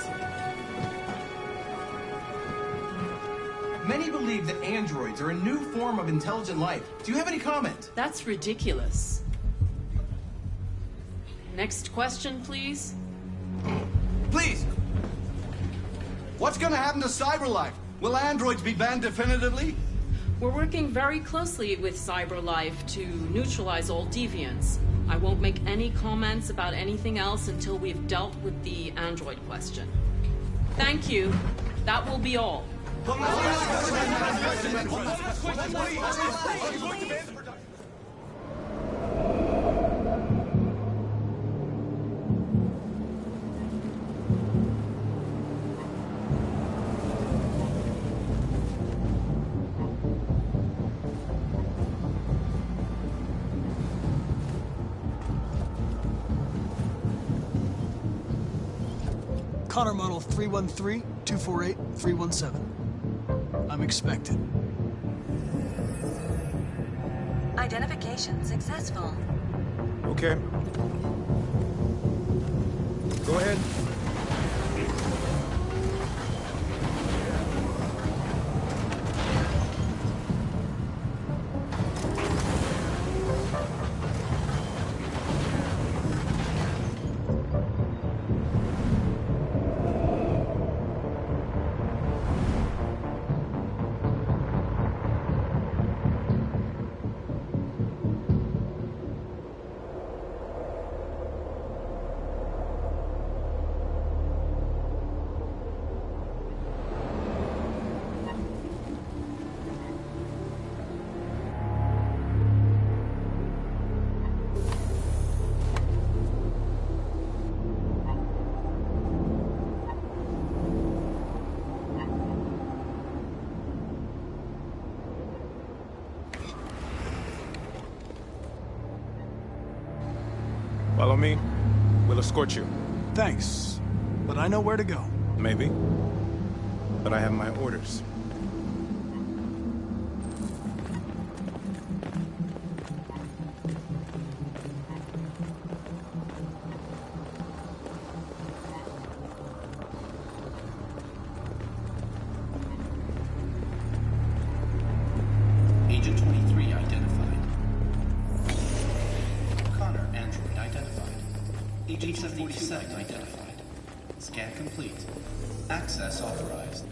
Many believe that androids are a new form of intelligent life. Do you have any comment? That's ridiculous. Next question, please. Please! What's gonna happen to CyberLife? Will androids be banned definitively? We're working very closely with CyberLife to neutralize all deviants. I won't make any comments about anything else until we've dealt with the android question. Thank you. That will be all. Connor model 313-248-317. I'm expected. Identification successful. Okay. Go ahead. Follow me. We'll escort you. Thanks, but I know where to go. Maybe. But I have my orders. Agent 23 identified. Connor, android identified. Agent 77 identified. Scan complete. Access authorized.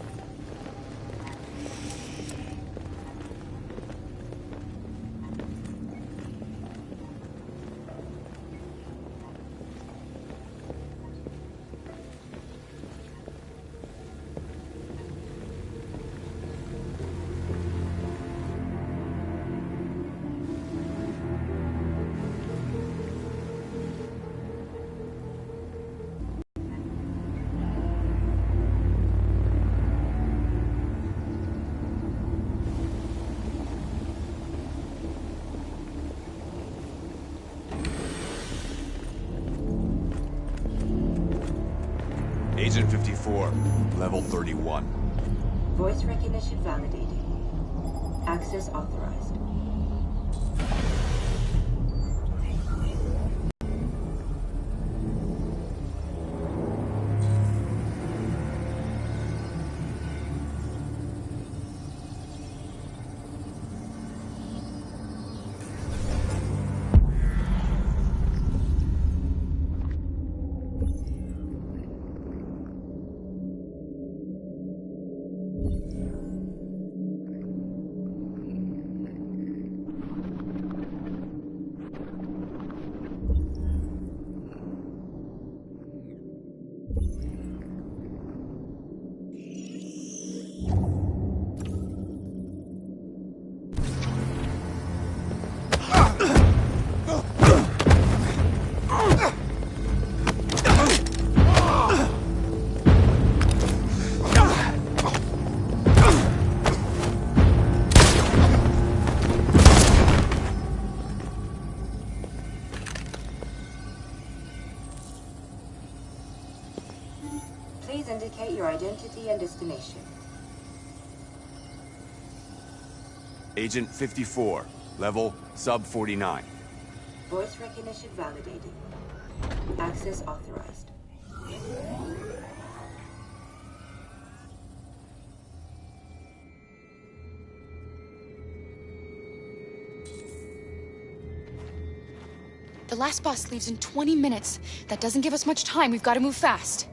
Agent 54, level 31. Voice recognition validated. Access authorized. Please indicate your identity and destination. Agent 54, level sub 49. Voice recognition validated. Access authorized. The last bus leaves in 20 minutes. That doesn't give us much time. We've got to move fast.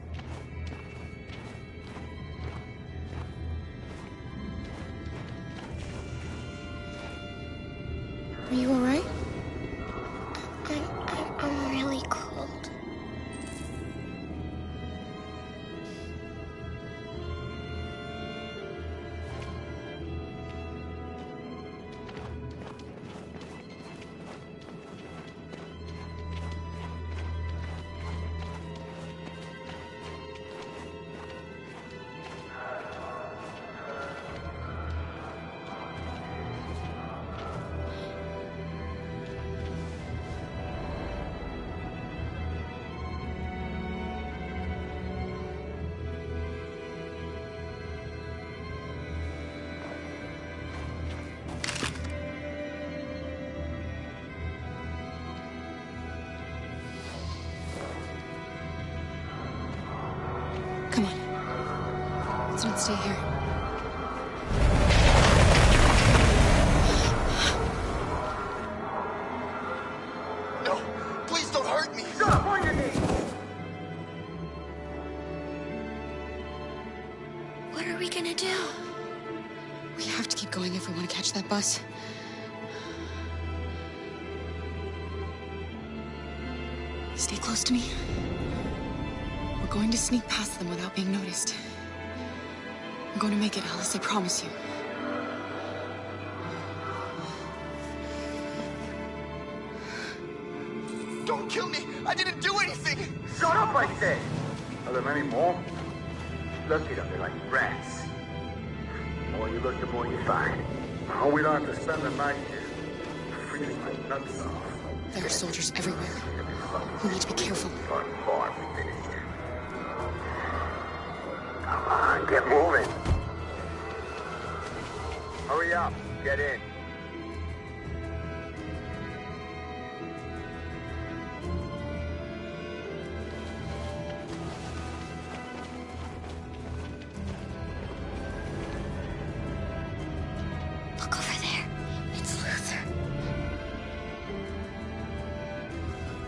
Let's not stay here. No, please don't hurt me. Stop on your knees. What are we gonna do? We have to keep going if we want to catch that bus. Stay close to me. We're going to sneak past them without being noticed. We're going to make it, Alice, I promise you. Don't kill me! I didn't do anything! Shut up, I said! Are there many more? Look at them, they're like rats. The more you look, the more you find. Oh, we don't have to spend the night here. Freezing my nuts off. There are soldiers everywhere. We need to be careful. Fun farm finished. Come on, get moving. Hurry up, get in. Look over there. It's Luther.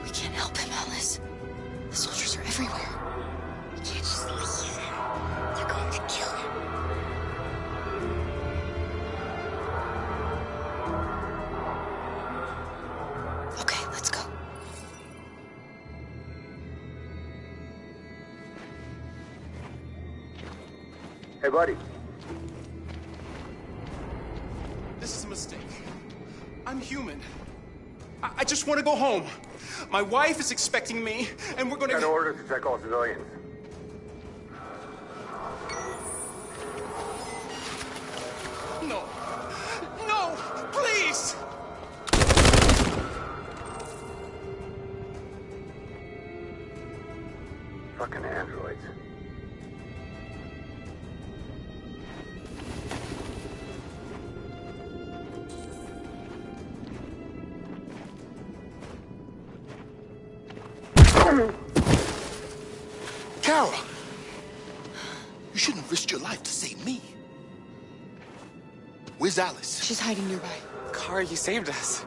We can't help him, Alice. The soldiers are everywhere. We can't just leave him. They're going to kill him. Okay, let's go. Hey, buddy. This is a mistake. I'm human. I just want to go home. My wife is expecting me, and we're gonna... Got orders to check all civilians. No. No! Please! Fucking androids. Kara! You shouldn't have risked your life to save me. Where's Alice? She's hiding nearby. Kara, you saved us.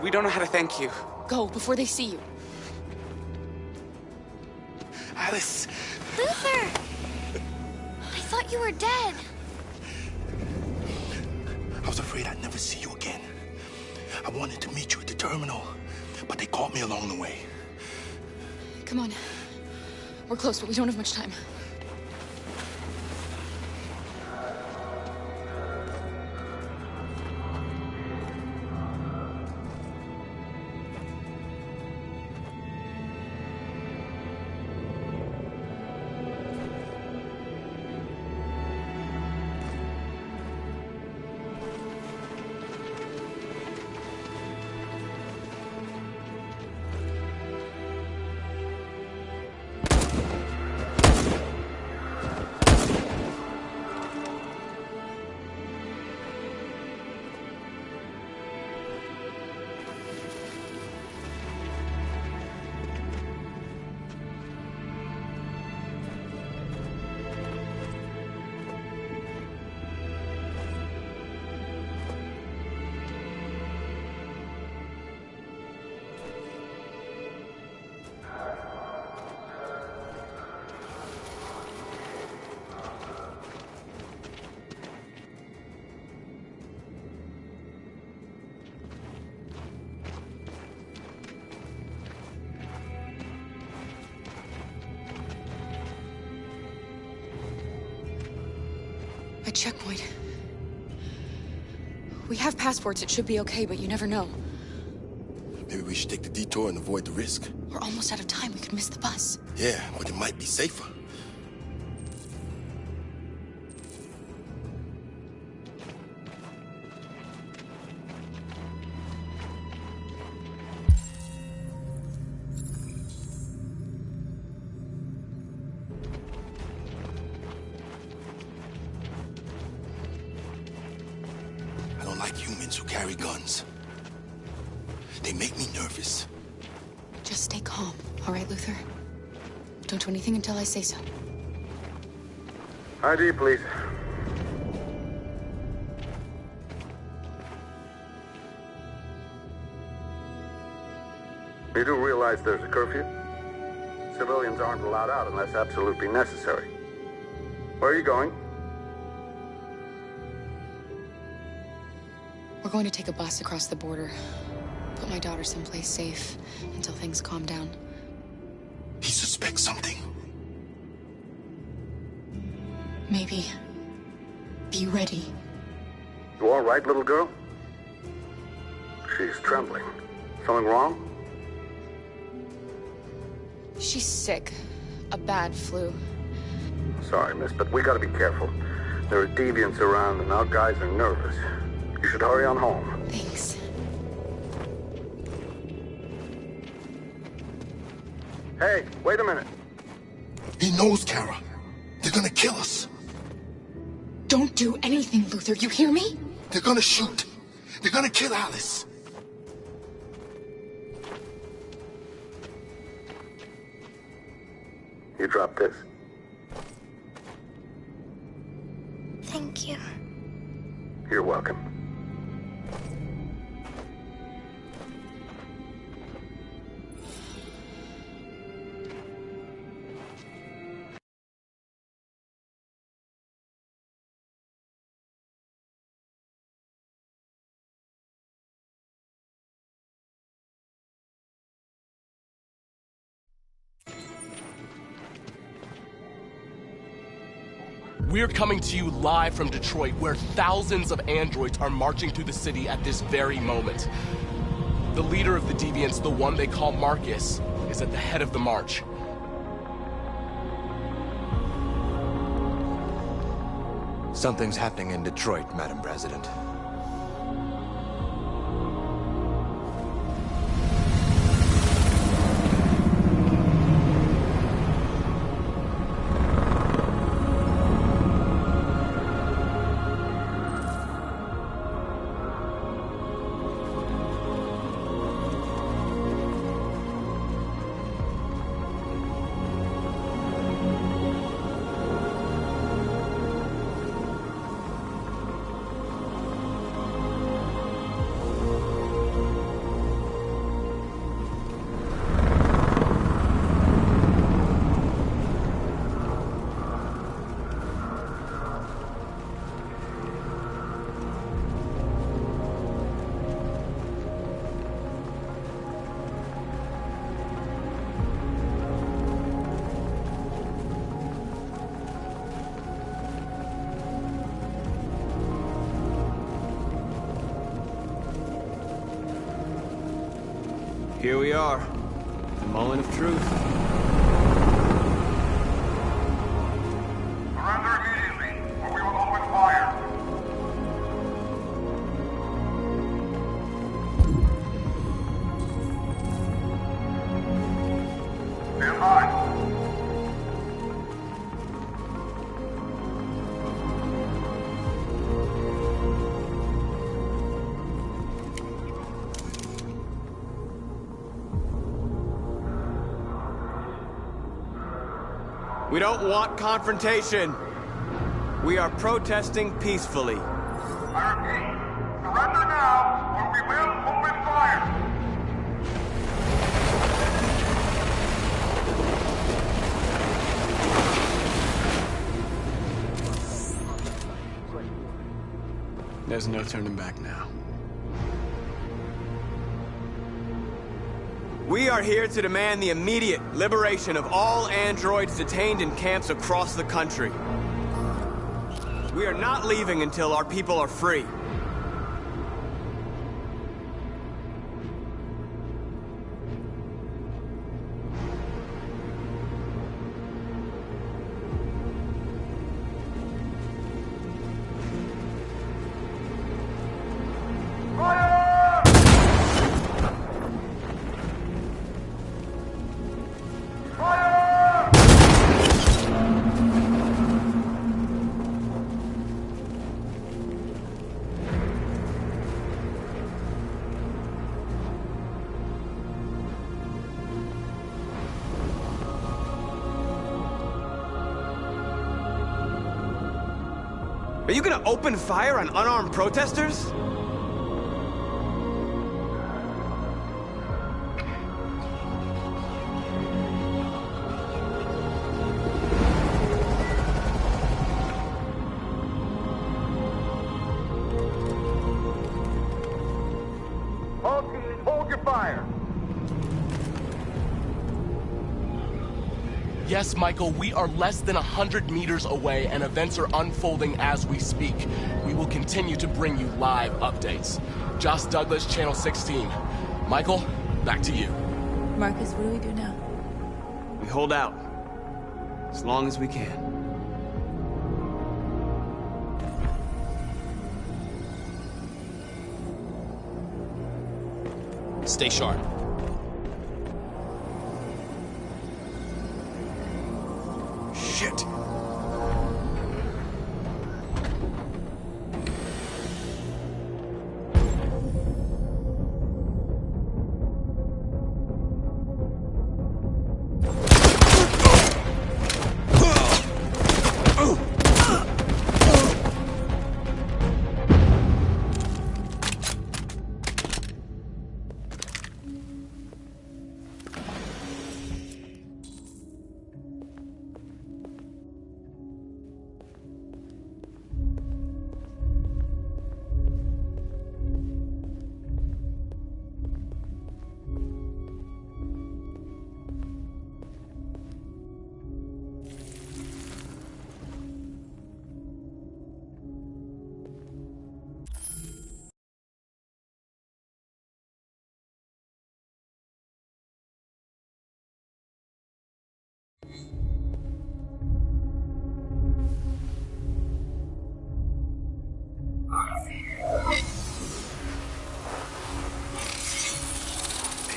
We don't know how to thank you. Go, before they see you. Alice! Luther! I thought you were dead. I was afraid I'd never see you again. I wanted to meet you at the terminal, but they caught me along the way. Come on. We're close, but we don't have much time. A checkpoint. We have passports, it should be okay, but you never know. Maybe we should take the detour and avoid the risk. We're almost out of time, we could miss the bus. Yeah, but it might be safer. I don't like humans who carry guns. They make me nervous. Just stay calm, all right, Luther? Don't do anything until I say so. ID, please. You do realize there's a curfew? Civilians aren't allowed out unless absolutely necessary. Where are you going? We're going to take a bus across the border. Put my daughter someplace safe until things calm down. He suspects something. Maybe. Be ready. You all right, little girl? She's trembling. Something wrong? She's sick. A bad flu. Sorry, miss, but we gotta be careful. There are deviants around and our guys are nervous. You should hurry on home. Thanks. Hey, wait a minute. He knows, Kara. They're gonna kill us. Don't do anything, Luther. You hear me? They're gonna shoot. They're gonna kill Alice. You drop this. Thank you. You're welcome. We're coming to you live from Detroit, where thousands of androids are marching through the city at this very moment. The leader of the Deviants, the one they call Marcus, is at the head of the march. Something's happening in Detroit, Madam President. Here we are, the moment of truth. Surrender immediately, or we will open fire. Stand by. We don't want confrontation. We are protesting peacefully. I repeat, surrender now, or we will open fire. There's no turning back now. We are here to demand the immediate liberation of all androids detained in camps across the country. We are not leaving until our people are free. Are you gonna open fire on unarmed protesters? All teams, hold your fire. Yes, Michael, we are less than 100 meters away and events are unfolding as we speak. We will continue to bring you live updates. Josh Douglas, Channel 16. Michael, back to you. Marcus, what do we do now? We hold out. As long as we can. Stay sharp. Shit.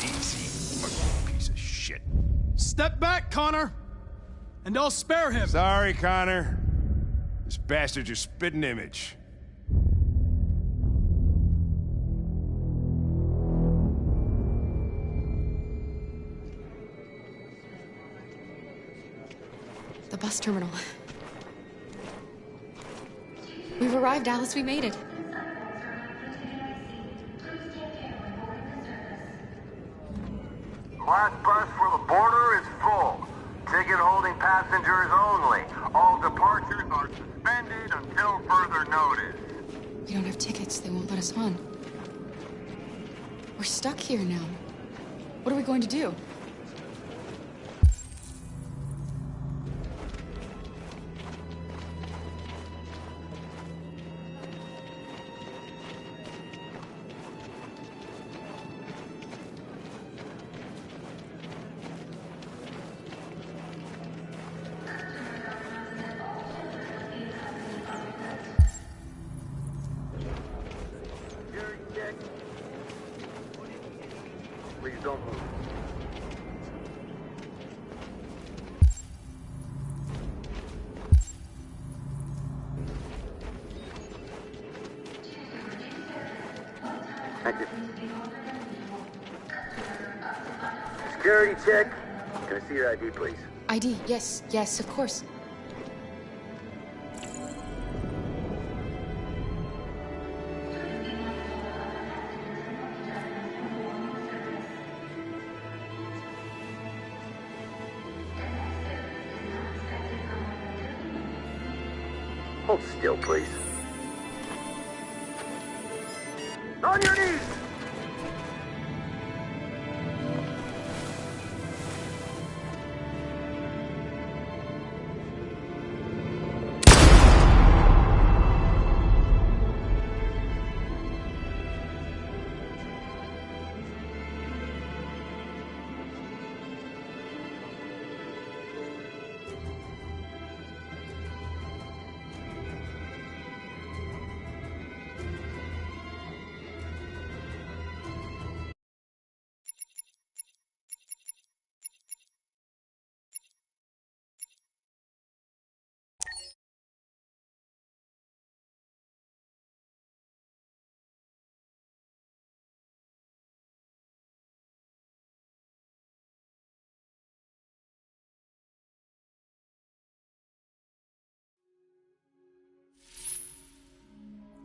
Easy, fucking piece of shit. Step back, Connor! And I'll spare him! Sorry, Connor. This bastard's your spitting image. The bus terminal. We've arrived, Alice. We made it. Last bus for the border is full. Ticket holding passengers only. All departures are suspended until further notice. We don't have tickets. They won't let us on. We're stuck here now. What are we going to do? Please don't move. Thank you. Security check. Can I see your ID, please? ID, yes, yes, of course. Hold still, please. On your knees!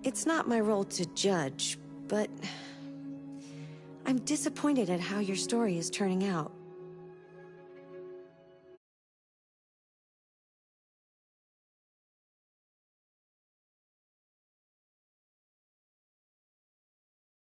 It's not my role to judge, but I'm disappointed at how your story is turning out.